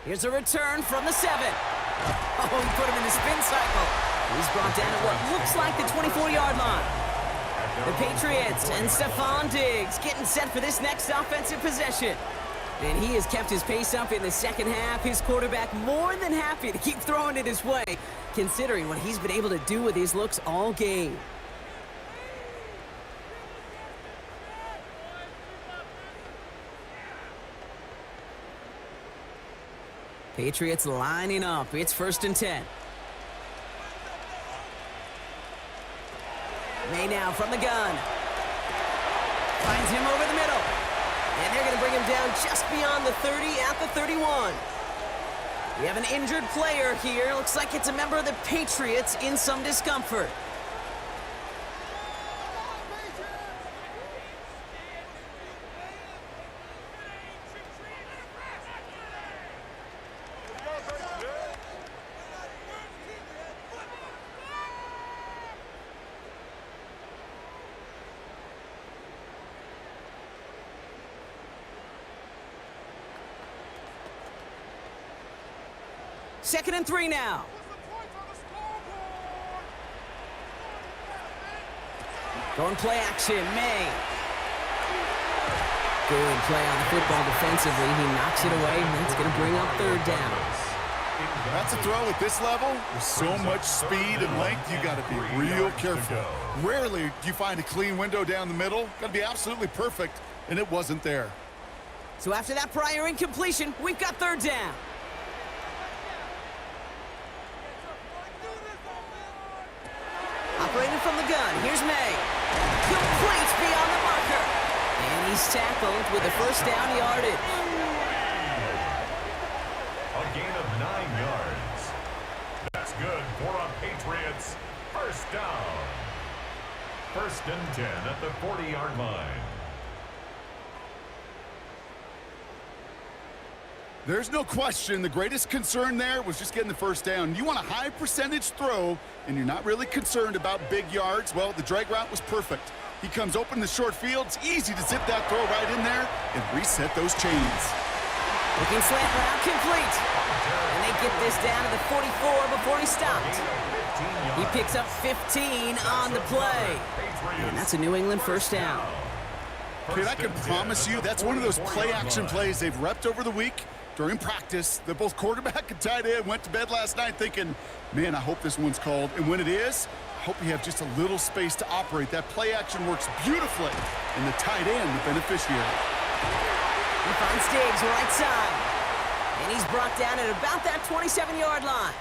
Here's a return from the 7. Oh, he put him in the spin cycle. He's brought down at what looks like the 24-yard line. The Patriots and Stephon Diggs getting set for this next offensive possession. And he has kept his pace up in the second half. His quarterback more than happy to keep throwing it his way, considering what he's been able to do with his looks all game. Patriots lining up. It's 1st and 10. Maye now from the gun. Finds him over the middle. And they're going to bring him down just beyond the 30 at the 31. We have an injured player here. Looks like it's a member of the Patriots in some discomfort. Second and 3 now. Going play action, Maye. Good play on the football defensively. He knocks it away, and that's going to bring up 3rd down. That's a throw at this level. With so much speed and length, you got to be real careful. Rarely do you find a clean window down the middle. Got to be absolutely perfect, and it wasn't there. So after that prior incompletion, we've got 3rd down. Operating from the gun, here's Maye. Complete beyond the marker. And he's tackled with the 1st down yardage. A gain of 9 yards. That's good for a Patriots 1st down. 1st and 10 at the 40-yard line. There's no question the greatest concern there was just getting the 1st down. You want a high percentage throw, and you're not really concerned about big yards. Well, the drag route was perfect. He comes open in the short field. It's easy to zip that throw right in there and reset those chains. Looking slant route complete. And they get this down to the 44 before he stopped. He picks up 15 on the play. And that's a New England 1st down. Kid, I can promise you that's one of those play-action plays they've repped over the week. During practice, the both quarterback and tight end went to bed last night thinking, man, I hope this one's called. And when it is, I hope you have just a little space to operate. That play action works beautifully, and the tight end, the beneficiary. He finds Diggs right side. And he's brought down at about that 27-yard line.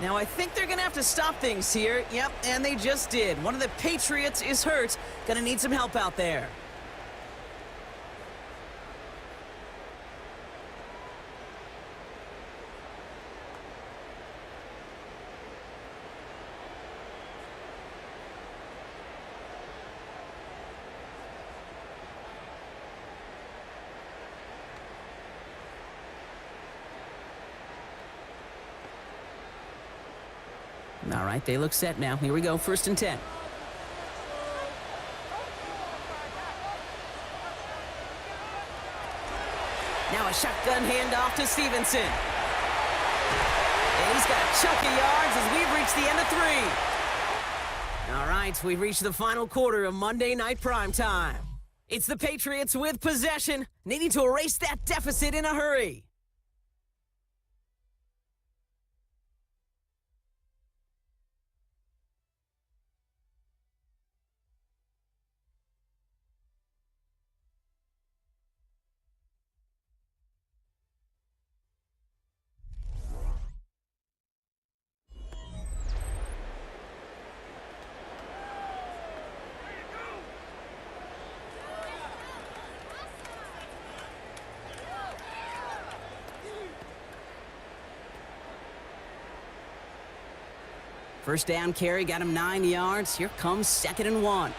Now, I think they're going to have to stop things here. Yep, and they just did. One of the Patriots is hurt. Going to need some help out there. All right, they look set now. Here we go, 1st and 10. Now a shotgun handoff to Stevenson. And he's got a chunk of yards as we've reached the end of 3. All right, we've reached the final quarter of Monday Night Primetime. It's the Patriots with possession, needing to erase that deficit in a hurry. First down carry got him 9 yards. Here comes 2nd and 1.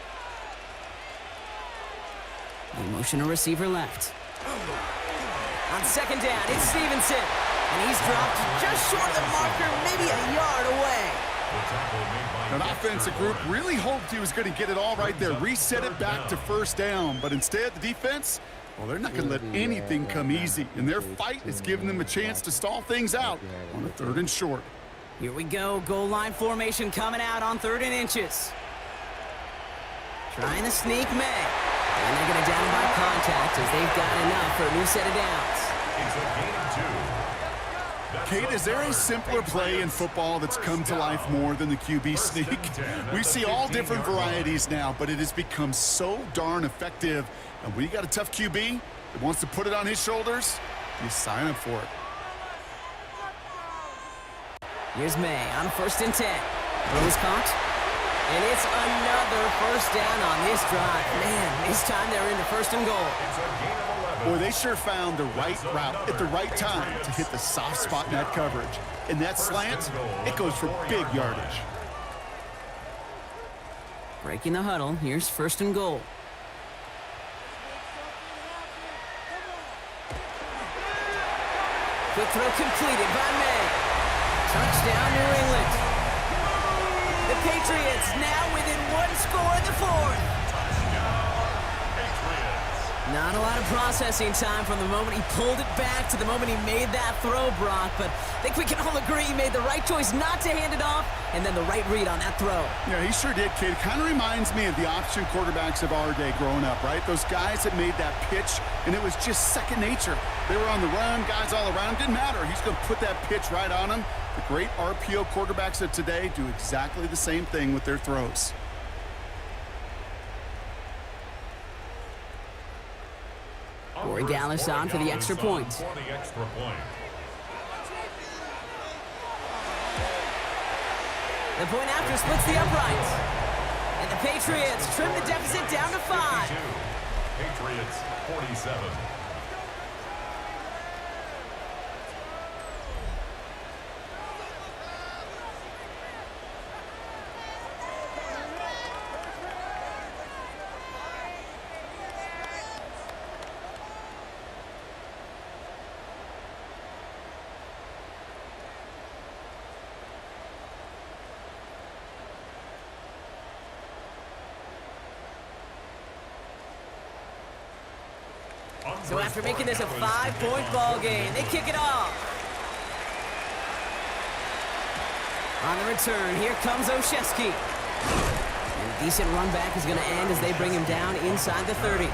They motion a receiver left. On 2nd down, it's Stevenson. And he's dropped just short of the marker, maybe a yard away. An offensive group really hoped he was going to get it all right there, reset it back to first down. But instead, the defense, well, they're not going to let anything come easy. And their fight is giving them a chance to stall things out on a 3rd and short. Here we go. Goal line formation coming out on 3rd and inches. Trying to sneak May. And they're going to down by contact as they've got enough for a new set of downs. It's a gain of 2. Kate, is there a simpler play in football that's come to life more than the QB sneak? We see all different varieties now, but it has become so darn effective. And when you got a tough QB that wants to put it on his shoulders, you sign up for it. Here's May on 1st and 10. Throw is caught. And it's another first down on this drive. Man, this time they're into 1st and goal. It's a gain of 11. Boy, they sure found the right route at the right time to hit the soft spot in that coverage. And that slant, it goes for big yardage. Breaking the huddle. Here's 1st and goal. Quick throw completed by May. Touchdown, New England. The Patriots now within 1 score in the 4th. Not a lot of processing time from the moment he pulled it back to the moment he made that throw, Brock. But I think we can all agree he made the right choice not to hand it off, and then the right read on that throw. Yeah, he sure did, kid. Kind of reminds me of the option quarterbacks of our day growing up, right? Those guys that made that pitch, and it was just second nature. They were on the run, guys all around. Didn't matter. He's going to put that pitch right on him. The great RPO quarterbacks of today do exactly the same thing with their throws. Corey Dallas on for the extra point. For the extra point. The point after splits the uprights. And the Patriots trim the deficit down to 5. Patriots 47. So after making this a 5-point ball game, they kick it off. On the return, here comes Olszewski. And a decent run back is going to end as they bring him down inside the 30.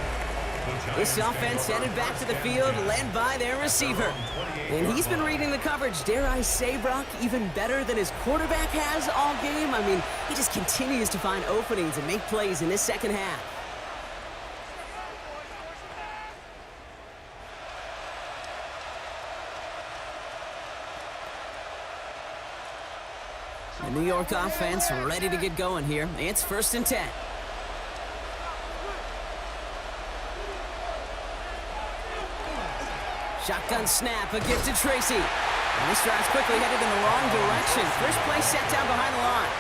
This offense headed back to the field, led by their receiver. And he's been reading the coverage, dare I say, Brock, even better than his quarterback has all game. I mean, he just continues to find openings and make plays in this second half. The New York offense ready to get going here. It's 1st and 10. Shotgun snap, a gift to Tracy. And this drive's quickly headed in the wrong direction. First play set down behind the line.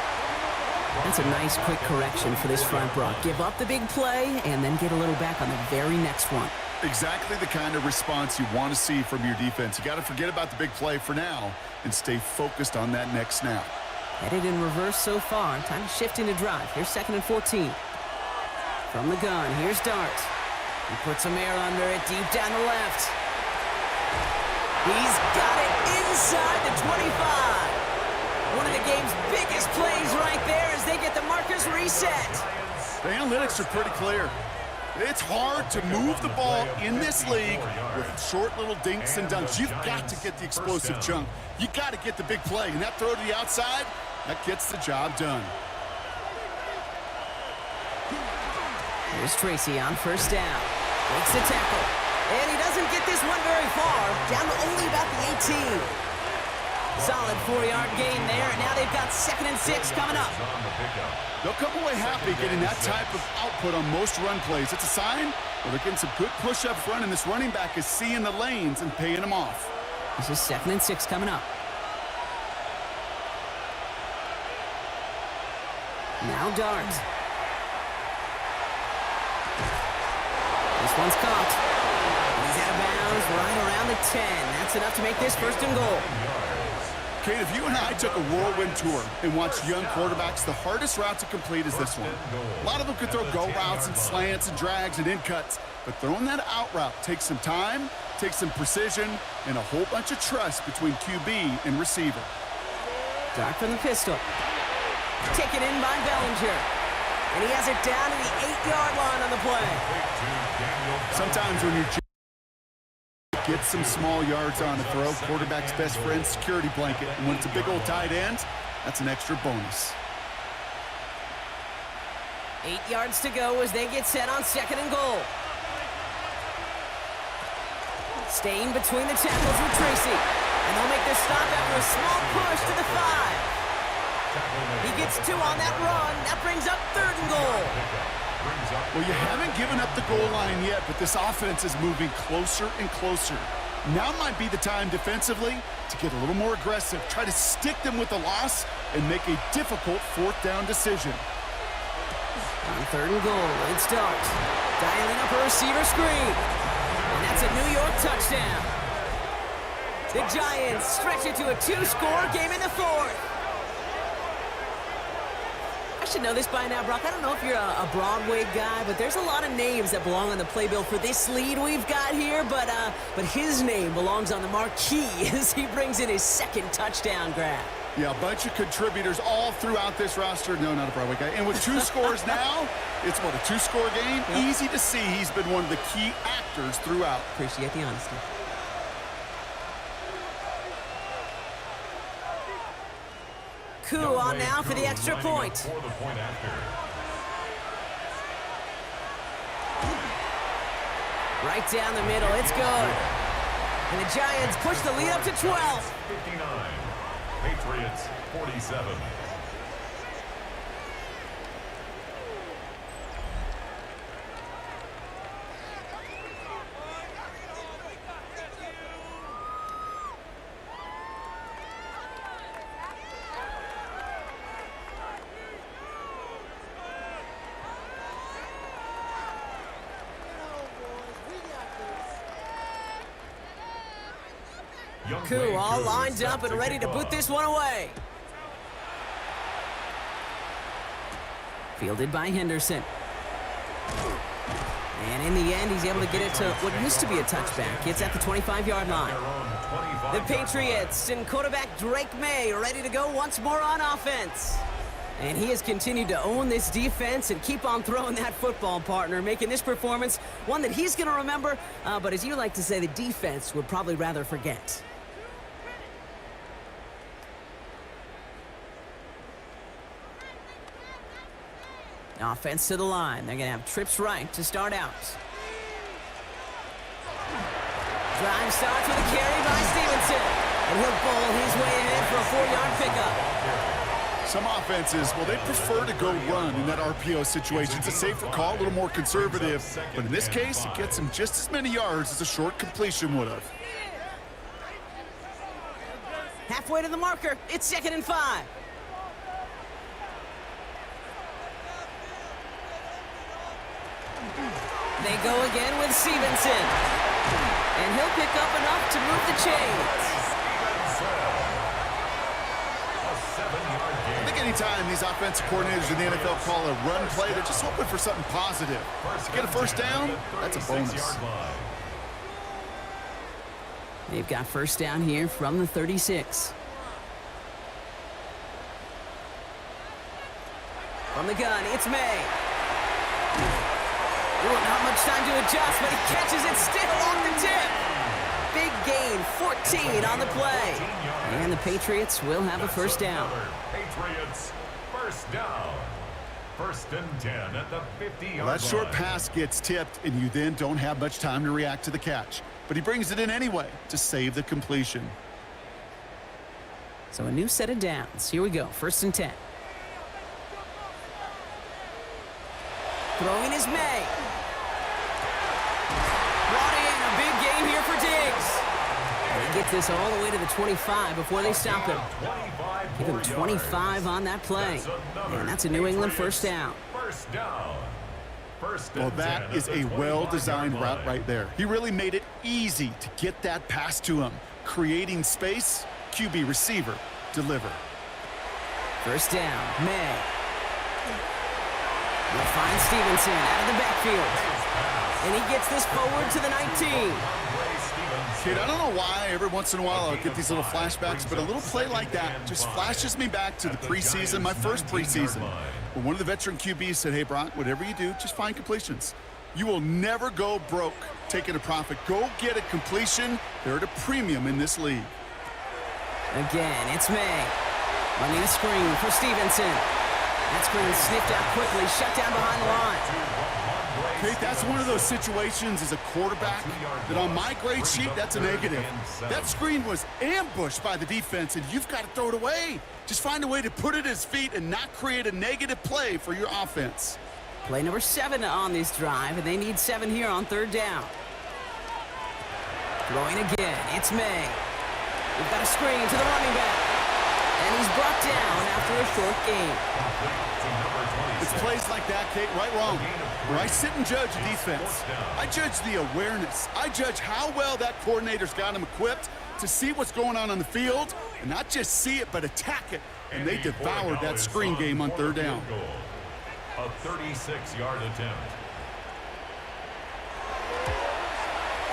That's a nice quick correction for this front, Brock. Give up the big play and then get a little back on the very next one. Exactly the kind of response you want to see from your defense. You got to forget about the big play for now and stay focused on that next snap. Headed in reverse so far. Time to shift into drive. Here's 2nd and 14. From the gun, here's Dart. He puts some air under it, deep down the left. He's got it inside the 25. One of the game's biggest plays right there as they get the markers reset. The analytics are pretty clear. It's hard to move the ball in this league with short little dinks and dunks. You've got to get the explosive chunk. You got to get the big play. And that throw to the outside, that gets the job done. Here's Tracy on 1st down. Makes the tackle. And he doesn't get this one very far. Down to only about the 18. Solid 4-yard gain there. And now they've got 2nd and 6 coming up. They'll come away happy getting that type of output on most run plays. It's a sign where they're getting some good push up front, and this running back is seeing the lanes and paying them off. This is 2nd and 6 coming up. Now Dart. This one's caught. He's out of bounds right around the 10. That's enough to make this 1st and goal. Kate, if you and I took a whirlwind tour and watched young quarterbacks, the hardest route to complete is this one. A lot of them could throw go routes and slants and drags and in cuts, but throwing that out route takes some time, takes some precision, and a whole bunch of trust between QB and receiver. Dart from the pistol. Taken in by Bellinger. And he has it down to the 8-yard line on the play. Sometimes when you get some small yards on a throw, quarterback's best friend, security blanket. And when it's a big old tight end, that's an extra bonus. 8 yards to go as they get set on 2nd and goal. Staying between the tackles with Tracy. And they'll make their stop after a small push to the 5. He gets 2 on that run. That brings up 3rd and goal. Well, you haven't given up the goal line yet, but this offense is moving closer and closer. Now might be the time defensively to get a little more aggressive, try to stick them with the loss, and make a difficult 4th down decision. On 3rd and goal, it's Dart. Dialing up a receiver screen. And that's a New York touchdown. The Giants stretch it to a 2-score game in the 4th. I should know this by now, Brock. I don't know if you're a Broadway guy, but there's a lot of names that belong on the playbill for this lead we've got here, but his name belongs on the marquee as he brings in his 2nd touchdown grab. Yeah, a bunch of contributors all throughout this roster. No, not a Broadway guy. And with 2 scores now, it's what, a 2-score game? Yep. Easy to see he's been one of the key actors throughout. Appreciate the honesty. Coup on now for the extra point. Right down the middle, it's good. And the Giants push the lead up to 12. 59, Patriots 47. Coup all lined up and ready to boot this one away. Fielded by Henderson. And in the end, he's able to get it to what used to be a touchback. It's at the 25-yard line. The Patriots and quarterback Drake Maye are ready to go once more on offense. And he has continued to own this defense and keep on throwing that football, partner, making this performance one that he's going to remember, but as you like to say, the defense would probably rather forget. Offense to the line. They're going to have trips right to start out. Drive starts with a carry by Stevenson. And he'll bowl his way ahead for a 4-yard pickup. Some offenses, well, they prefer to go run in that RPO situation. It's a safer call, a little more conservative. But in this case, it gets him just as many yards as a short completion would have. Halfway to the marker. It's 2nd and 5. They go again with Stevenson. And he'll pick up enough to move the chains. I think anytime these offensive coordinators in the NFL call a run play, they're just hoping for something positive. To get a 1st down, that's a bonus. They've got 1st down here from the 36. From the gun, it's Maye. Ooh, not much time to adjust, but he catches it still off the tip. Big gain, 14 on the play. And the Patriots will have a 1st down. Patriots, 1st down. 1st and 10 at the 50-yard line. That short pass gets tipped, and you then don't have much time to react to the catch. But he brings it in anyway to save the completion. So a new set of downs. Here we go, 1st and 10. Throwing is Maye. Brought in a big gain here for Diggs. And he gets this all the way to the 25 before they stop him. Give him 25 on that play. And that's a New England 1st down. 1st down. Well, that is a well-designed route right there. He really made it easy to get that pass to him, creating space, QB receiver, deliver. First down, May. Will find Stevenson out of the backfield. And he gets this forward to the 19. Kid, I don't know why every once in a while I'll get these little flashbacks, but a little play like that just flashes me back to the preseason, my first preseason, where one of the veteran QBs said, hey, Brock, whatever you do, just find completions. You will never go broke taking a profit. Go get a completion. They're at a premium in this league. Again, it's May. Running a screen for Stevenson. That screen sniffed out quickly, shut down behind the line. Okay, that's one of those situations as a quarterback that on my grade sheet, that's a negative. That screen was ambushed by the defense, and you've got to throw it away. Just find a way to put it at his feet and not create a negative play for your offense. Play number 7 on this drive, and they need 7 here on third down. Throwing again, it's May. We've got a screen to the running back. And he's brought down after a short game. It's plays like that, Kate, right, wrong, where I sit and judge a defense. I judge the awareness. I judge how well that coordinator's got him equipped to see what's going on the field, and not just see it, but attack it. And they devoured that screen game on third down. A 36-yard attempt.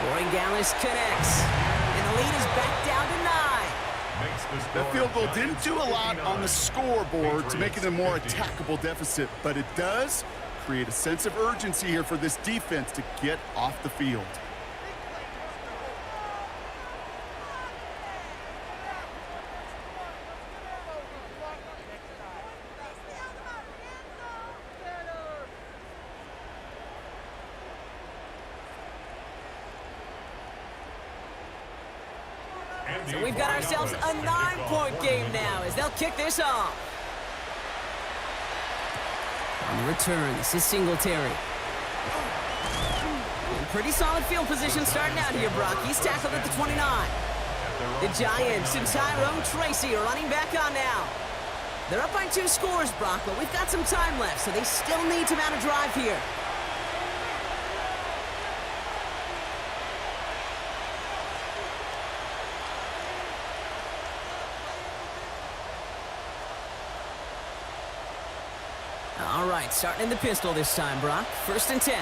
Roy Gallus connects, and the lead is back down to 9. That field goal didn't do a lot on the scoreboard to make it a more attackable deficit, but it does create a sense of urgency here for this defense to get off the field. So we've got ourselves a 9-point game now as they'll kick this off. On the return, this is Singletary. In pretty solid field position starting out here, Brock. He's tackled at the 29. The Giants and Tyrone Tracy are running back on now. They're up by 2 scores, Brock, but we've got some time left, so they still need to mount a drive here. All right, starting in the pistol this time, Brock. First and 10.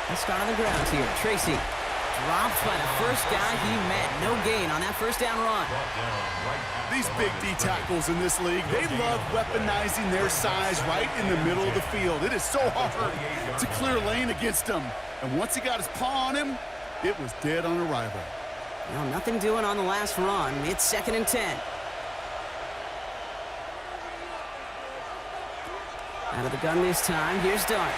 Let's start on the ground here. Tracy drops by the first guy he met. No gain on that first down run. These big D tackles in this league, they love weaponizing their size right in the middle of the field. It is so hard to clear lane against them. And once he got his paw on him, it was dead on arrival. Well, nothing doing on the last run. It's second and 10. Out of the gun this time. Here's Dart.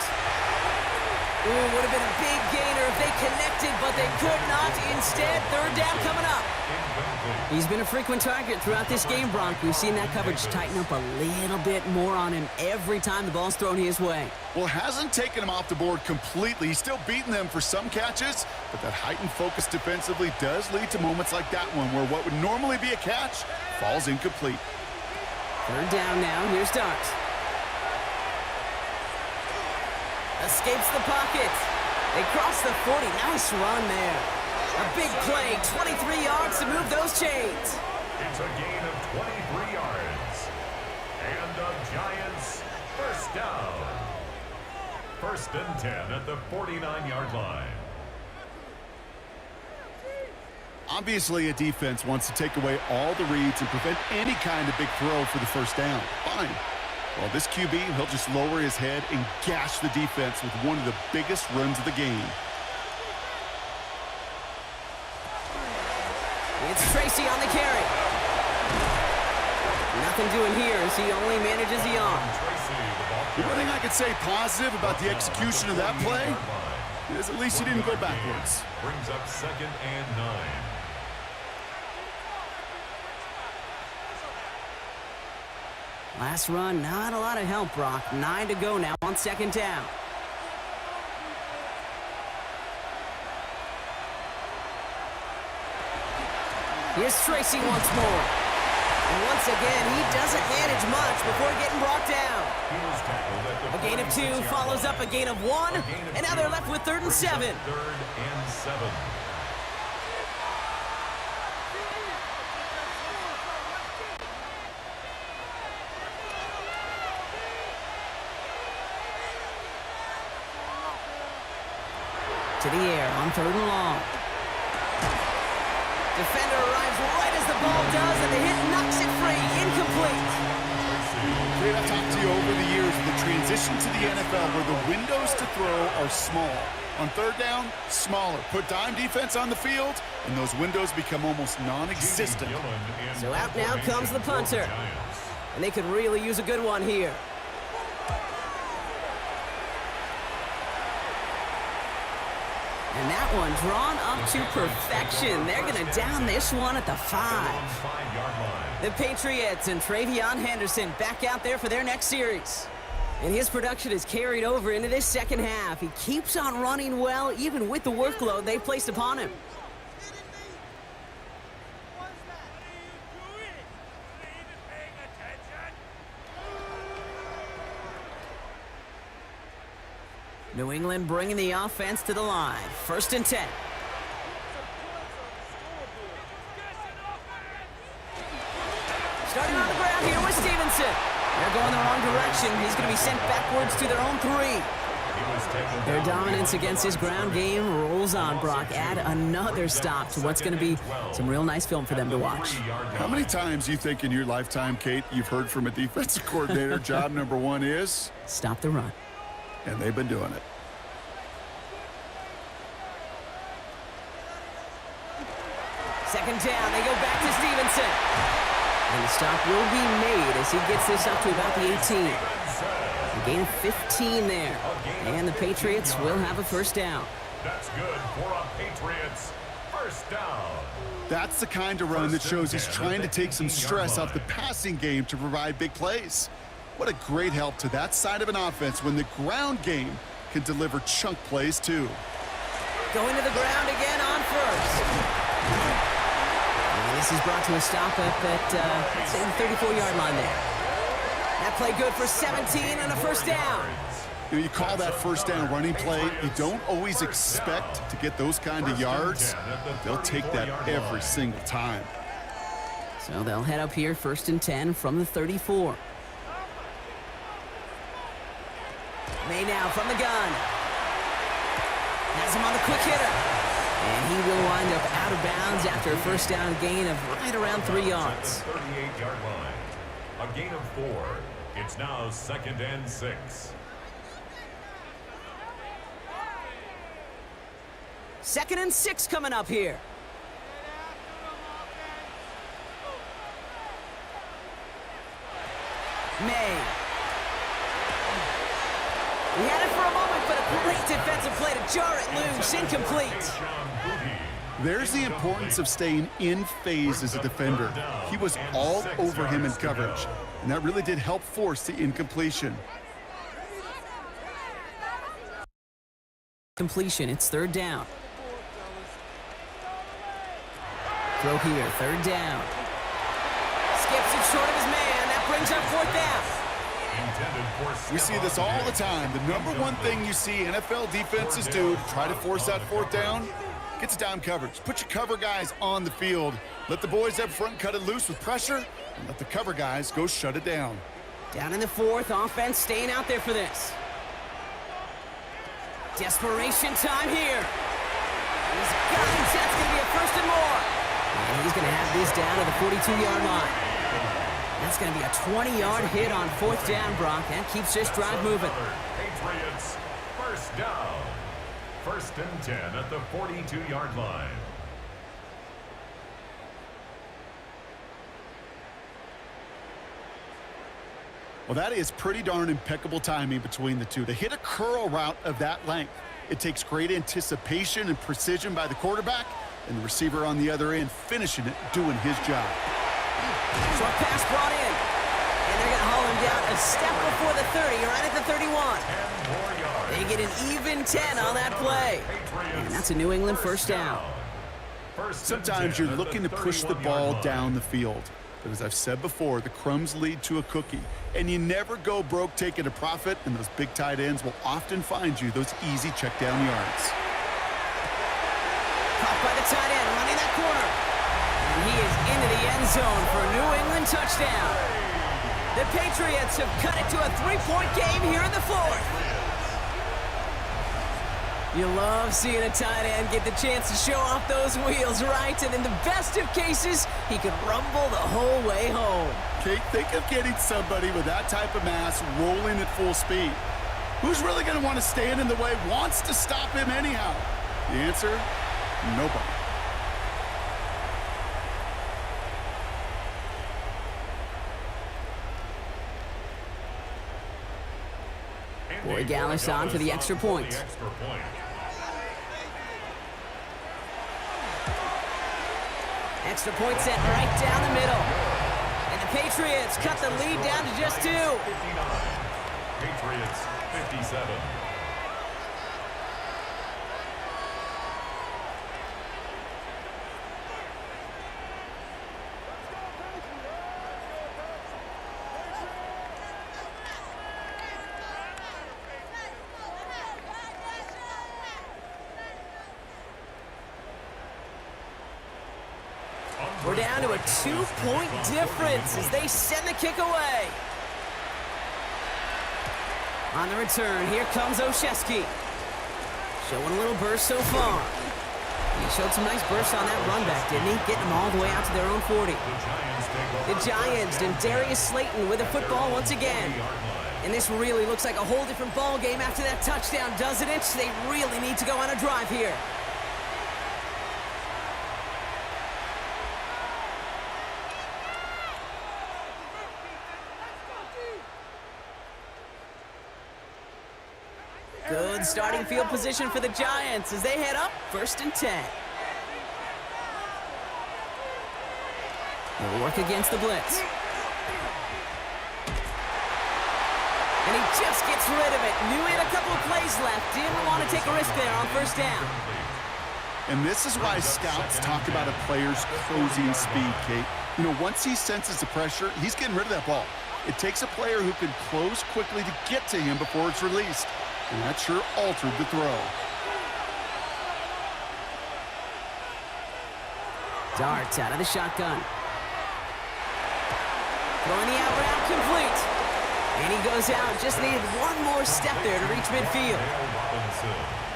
Ooh, would have been a big gainer if they connected, but they could not. Instead, third down coming up. He's been a frequent target throughout this game, Bronk. We've seen that coverage tighten up a little bit more on him every time the ball's thrown his way. Well, hasn't taken him off the board completely. He's still beating them for some catches, but that heightened focus defensively does lead to moments like that one where what would normally be a catch falls incomplete. Third down now. Here's Dart. Escapes the pocket. They cross the 40. Nice run there. A big play. 23 yards to move those chains. It's a gain of 23 yards. And the Giants first down. First and 10 at the 49-yard line. Obviously, a defense wants to take away all the reads and prevent any kind of big throw for the first down. Fine. Well, this QB, he'll just lower his head and gash the defense with one of the biggest runs of the game. It's Tracy on the carry. Nothing doing here as he only manages the arm. The one thing I could say positive about the execution of that play is at least he didn't go backwards. Brings up second and 9. Last run, not a lot of help, Brock. 9 to go now on second down. Here's Tracy once more. And once again, he doesn't manage much before getting brought down. A gain of 2 follows up a gain of 1, and now they're left with 3rd and 7. 3rd and 7. To the air on 3rd and long. Defender arrives right as the ball does, and the hit knocks it free. Incomplete. I've talked to you over the years, the transition to the NFL where the windows to throw are small. On 3rd down, smaller. Put dime defense on the field, and those windows become almost non-existent. So out now comes the punter. And they could really use a good one here. And that one drawn up to perfection. They're going to down this one at the 5. The Patriots and Travion Henderson back out there for their next series. And his production is carried over into this second half. He keeps on running well, even with the workload they placed upon him. New England bringing the offense to the line. 1st and 10. Starting on the ground here with Stevenson. They're going the wrong direction. He's going to be sent backwards to their own 3. Their dominance against his ground game rolls on, Brock. Add another stop to what's going to be some real nice film for them to watch. How many times you think in your lifetime, Kate, you've heard from a defensive coordinator, job number 1 is? Stop the run. And they've been doing it. Second down, they go back to Stevenson. And the stop will be made as he gets this up to about the 18. A gain of 15 there. And the Patriots will have a 1st down. That's good for a Patriots 1st down. That's the kind of run that shows he's trying to take some stress off the passing game to provide big plays. What a great help to that side of an offense when the ground game can deliver chunk plays too. Going to the ground again on 1st. And this is brought to a stop up at, let's say, the 34-yard line there. That play good for 17 and a 1st down. You call that 1st down running play. You don't always expect to get those kind of yards. They'll take that every single time. So they'll head up here 1st and 10 from the 34. Maye now from the gun. Has him on the quick hitter. And he will wind up out of bounds after a 1st down gain of right around 3 yards. 38-yard line. A gain of 4. It's now 2nd and 6. 2nd and 6 coming up here. Maye. He had it for a moment, but a great defensive play to jar it loose. Incomplete. There's the importance of staying in phase as a defender. He was all over him in coverage, and that really did help force the incompletion. Completion, it's 3rd down. Throw here, 3rd down. Skips it short of his man. That brings up 4th down. We see this all the time. The number 1 thing you see NFL defenses do to try to force that 4th down, gets down coverage. Put your cover guys on the field. Let the boys up front cut it loose with pressure, and let the cover guys go shut it down. Down in the 4th, offense staying out there for this. Desperation time here. He's got him. That's going to be a 1st and more. And he's going to have this down to the 42-yard line. That's going to be a 20-yard hit on 4th down, Brock. That keeps this drive moving. Patriots 1st down. 1st and 10 at the 42-yard line. Well, that is pretty darn impeccable timing between the two. To hit a curl route of that length, it takes great anticipation and precision by the quarterback, and the receiver on the other end finishing it, doing his job. Short pass brought in. And they're going to haul him down a step before the 30, right at the 31. They get an even 10 on that play. And that's a New England 1st down. Sometimes you're looking to push the ball down the field. But as I've said before, the crumbs lead to a cookie. And you never go broke taking a profit, and those big tight ends will often find you those easy check down yards. Caught by the tight end, running that corner. And he is into the end zone for a New England touchdown. The Patriots have cut it to a 3-point game here in the 4th. You love seeing a tight end get the chance to show off those wheels, right? And in the best of cases, he could rumble the whole way home. Kate, think of getting somebody with that type of mass rolling at full speed. Who's really going to want to stand in the way, wants to stop him anyhow? The answer, nobody. Boy Gallis on for the extra point. Extra point set right down the middle. And the Patriots cut the lead down to just 2. 59. Patriots 57. We're down to a 2-point difference as they send the kick away. On the return, here comes Olszewski. Showing a little burst so far. He showed some nice bursts on that run back, didn't he? Getting them all the way out to their own 40. The Giants and Darius Slayton with the football once again. And this really looks like a whole different ball game after that touchdown, doesn't it? They really need to go on a drive here. Good starting field position for the Giants as they head up 1st and 10. They'll work against the blitz. And he just gets rid of it. Knew he had a couple of plays left. Didn't want to take a risk there on 1st down. And this is why scouts talk about a player's closing speed, Kate. You know, once he senses the pressure, he's getting rid of that ball. It takes a player who can close quickly to get to him before it's released. And that sure altered the throw. Dart out of the shotgun. Throwing the out route complete. And he goes out. Just needed one more step there to reach midfield.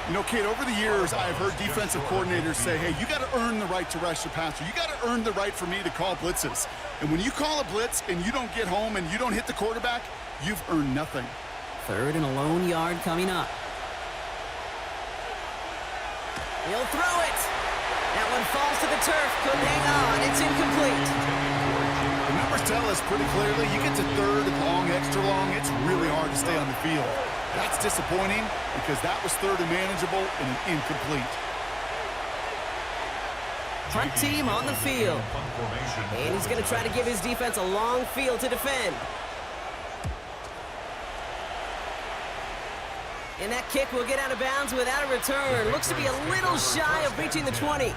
You know, Kate, over the years, I've heard defensive coordinators say, hey, you got to earn the right to rush the passer. You got to earn the right for me to call blitzes. And when you call a blitz and you don't get home and you don't hit the quarterback, you've earned nothing. 3rd and a lone yard coming up. He'll throw it. That one falls to the turf. Couldn't hang on. It's incomplete. The numbers tell us pretty clearly, you get to 3rd and long, extra long, it's really hard to stay on the field. That's disappointing because that was 3rd and manageable and an incomplete. Punt team on the field. And he's going to try to give his defense a long field to defend. And that kick will get out of bounds without a return. Looks to be a little shy of reaching the 20.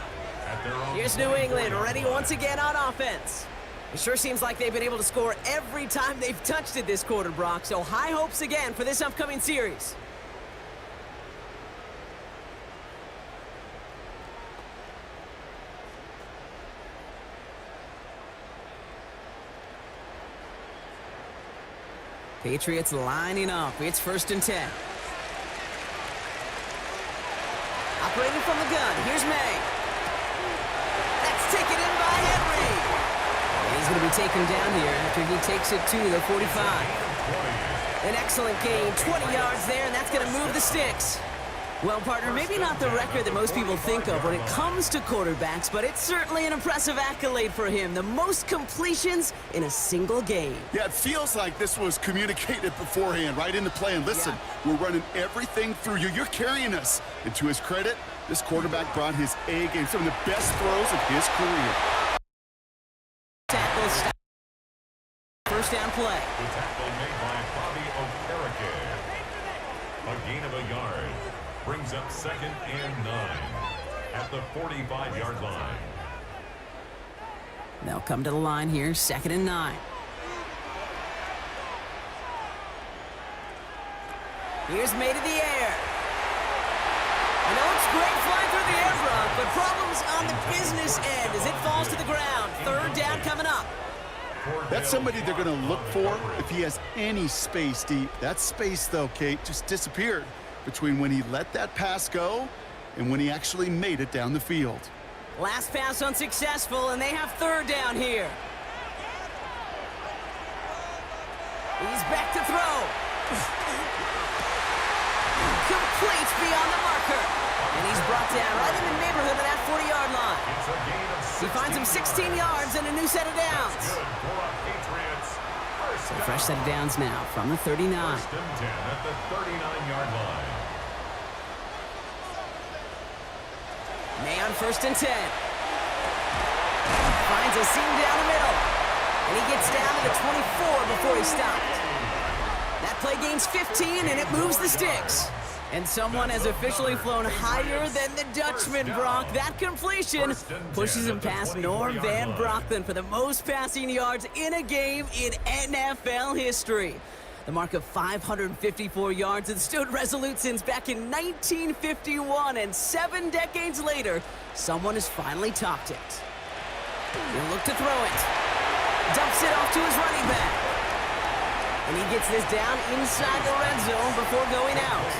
Here's New England, ready once again on offense. It sure seems like they've been able to score every time they've touched it this quarter, Brock. So high hopes again for this upcoming series. Patriots lining up. It's 1st and 10. Operating from the gun, here's Maye. That's taken in by Henry. And he's going to be taken down here after he takes it to the 45. An excellent gain, 20 yards there, and that's going to move the sticks. Well, partner, maybe not the record that most people think of when it comes to quarterbacks, but it's certainly an impressive accolade for him. The most completions in a single game. Yeah, it feels like this was communicated beforehand, right in the play. And listen, we're running everything through you. You're carrying us. And to his credit, this quarterback brought his A game, some of the best throws of his career. Tackle stop. 1st down play. The tackle made by Bobby Okereke. A gain of a yard. Brings up 2nd and 9 at the 45-yard line. They'll come to the line here, 2nd and 9. Here's Maye to the air. I know it's great flying through the air, Brock, but problems on the business end as it falls to the ground. 3rd down coming up. That's somebody they're going to look for if he has any space deep. That space, though, Kate, just disappeared. between when he let that pass go and when he actually made it down the field. Last pass unsuccessful, and they have third down here. He's back to throw. Complete beyond the marker. And he's brought down right in the neighborhood of that 40-yard line. He finds him 16 yards and a new set of downs. So fresh set of downs now from the 39. First and 10 at the 39-yard line. Maye on first and 10. Finds a seam down the middle. And he gets down to the 24 before he stopped. That play gains 15, and it moves the sticks. And someone has officially flown higher than the Dutchman, Brock. That completion pushes him past Norm Van Brocklin for the most passing yards in a game in NFL history. The mark of 554 yards had stood resolute since back in 1951, and 7 decades later, someone has finally topped it. He'll look to throw it. Dumps it off to his running back. And he gets this down inside the red zone before going out.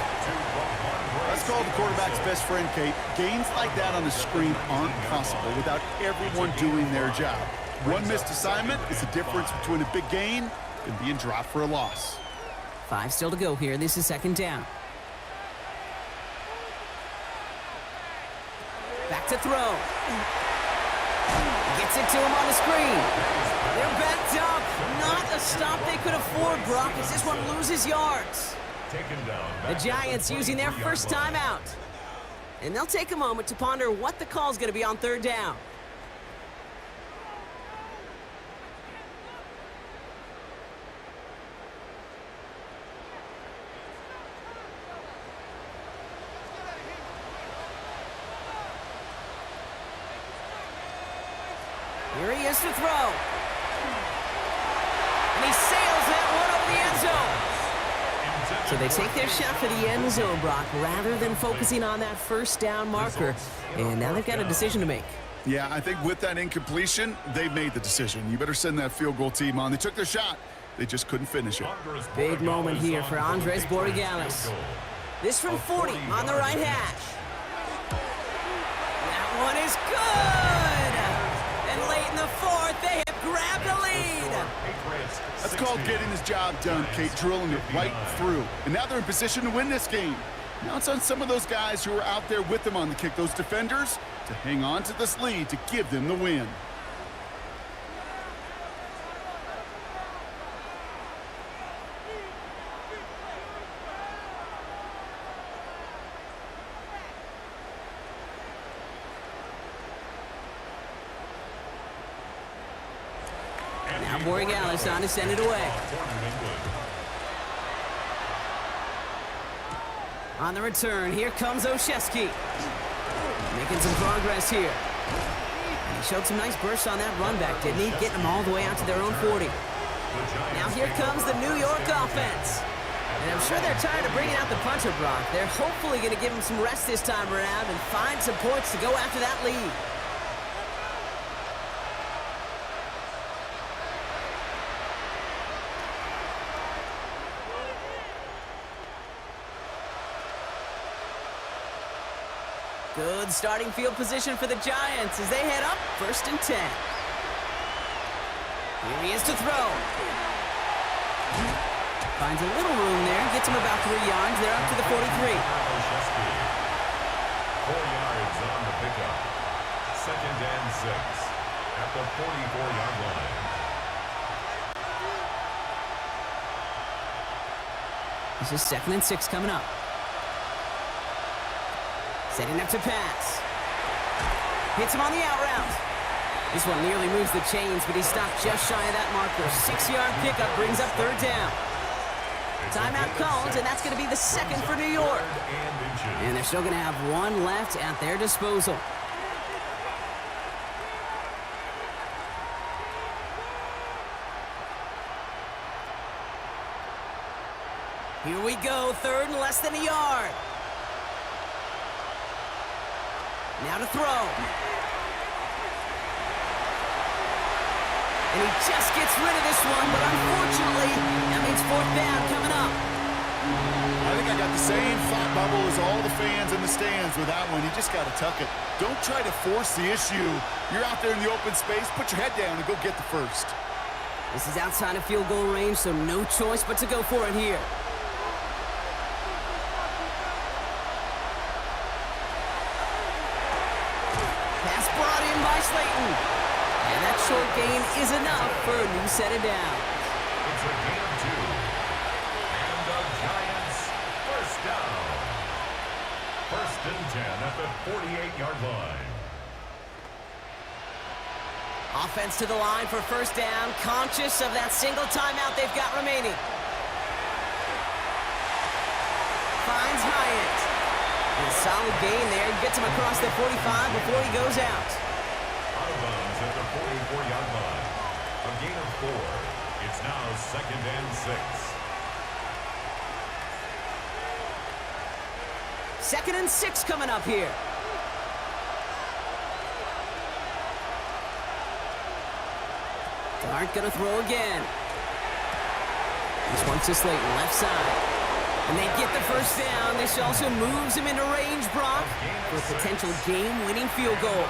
That's called the quarterback's best friend, Kate. Gains like that on the screen aren't possible without everyone doing their job. One missed assignment is the difference between a big gain and being dropped for a loss. 5 still to go here. This is second down. Back to throw. Gets it to him on the screen. They're backed up. Not a stop they could afford, Brock, as this one loses yards. The Giants using their first timeout. And they'll take a moment to ponder what the call is going to be on third down. Here he is to throw. And he sails that one over the end zone. So they take their shot for the end zone, Brock, rather than focusing on that first down marker. And now they've got a decision to make. Yeah, I think with that incompletion, they've made the decision. You better send that field goal team on. They took their shot. They just couldn't finish it. Big moment here for Andres Borregales. This from 40 on the right hash. That one is good. And late in the fourth, they have grabbed the lead. That's called getting his job done, Kate, drilling it right through. And now they're in position to win this game. Now it's on some of those guys who are out there with them on the kick, those defenders, to hang on to this lead to give them the win. Now Borregales on to send it away. On the return, here comes Olszewski. Making some progress here. And he showed some nice bursts on that run back, didn't he? Getting them all the way out to their own 40. Now here comes the New York offense. And I'm sure they're tired of bringing out the punter, Brock. They're hopefully going to give him some rest this time around and find some points to go after that lead. Good starting field position for the Giants as they head up first and 10. Here he is to throw. Finds a little room there, gets him about 3 yards. They're up to the 43. 4 yards on the pickup. Second and 6 at the 44-yard line. This is second and 6 coming up. Setting up to pass. Hits him on the out route. This one nearly moves the chains, but he stopped just shy of that marker. 6-yard pickup brings up third down. Timeout called, and that's going to be the second for New York. And they're still going to have one left at their disposal. Here we go, third and less than a yard. Now to throw. And he just gets rid of this one, but unfortunately, that means fourth down coming up. I think I got the same thought bubble as all the fans in the stands with that one. You just got to tuck it. Don't try to force the issue. You're out there in the open space. Put your head down and go get the first. This is outside of field goal range, so no choice but to go for it here. Pass brought in by Slayton. And that short gain is enough for a new set of downs. It's a gain of 2. And the Giants first down. First and 10 at the 48-yard line. Offense to the line for first down, conscious of that single timeout they've got remaining. Finds Hyatt. And a solid gain there. Gets him across the 45 before he goes out. Out of bounds at the 44-yard line. A gain of 4. It's now second and 6. Second and 6 coming up here. Dart gonna throw again. This one's to Slayton, left side. And they get the first down. This also moves him into range, Brock, for a potential game-winning field goal.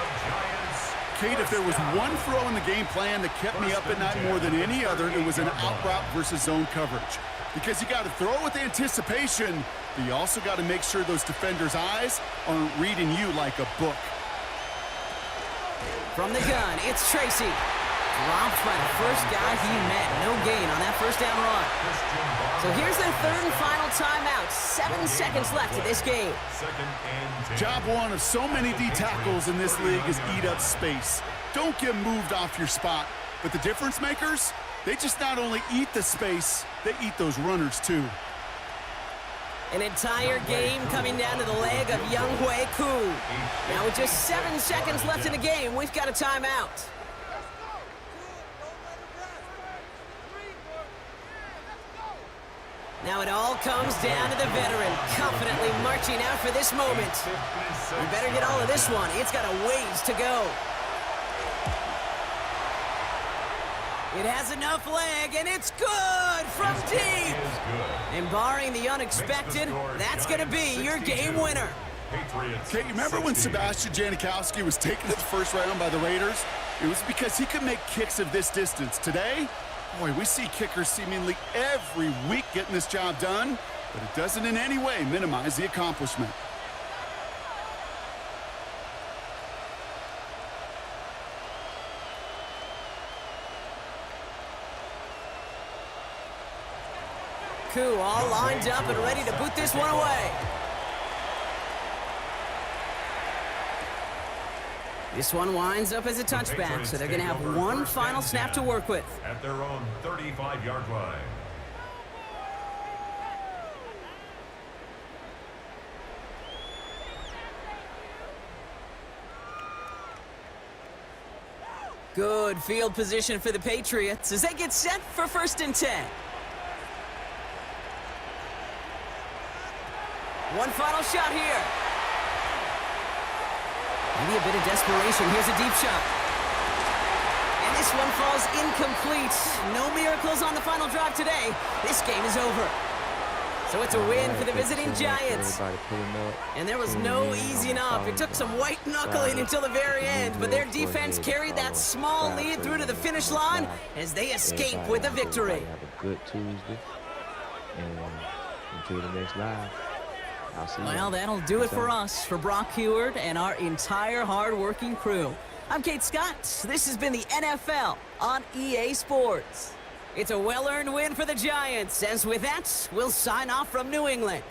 Kate, if there was one throw in the game plan that kept me up at night more than any other, it was an out route versus zone coverage. Because you got to throw with anticipation, but you also got to make sure those defenders' eyes aren't reading you like a book. From the gun, it's Tracy. Dropped by the first guy he met. No gain on that first down run. So here's their third and final timeout. 7 seconds left in this game. Job one of so many D tackles in this league is eat up space. Don't get moved off your spot. But the difference makers, they just not only eat the space, they eat those runners too. An entire game coming down to the leg of Younghoe Koo. Now with just 7 seconds left in the game, we've got a timeout. Now it all comes down to the veteran, confidently marching out for this moment. We better get all of this one. It's got a ways to go. It has enough leg, and it's good from deep. And barring the unexpected, that's going to be your game winner. Okay, you remember when Sebastian Janikowski was taken to the first round by the Raiders? It was because he could make kicks of this distance. Today, boy, we see kickers seemingly every week getting this job done, but it doesn't in any way minimize the accomplishment. Koo all lined up and ready to boot this one away. This one winds up as a touchback, so they're going to have one final snap to work with. At their own 35-yard line. Good field position for the Patriots as they get set for first and 10. One final shot here. Maybe a bit of desperation. Here's a deep shot. And this one falls incomplete. No miracles on the final drive today. This game is over. So it's a win for the visiting Giants. And there was no easing up. It took some white knuckling until the very end, but their defense carried that small lead through to the finish line as they escape with a victory. Have a good Tuesday. And until the next live. Well, that'll do it for us, for Brock Heward and our entire hard-working crew. I'm Kate Scott. This has been the NFL on EA Sports. It's a well-earned win for the Giants, as with that, we'll sign off from New England.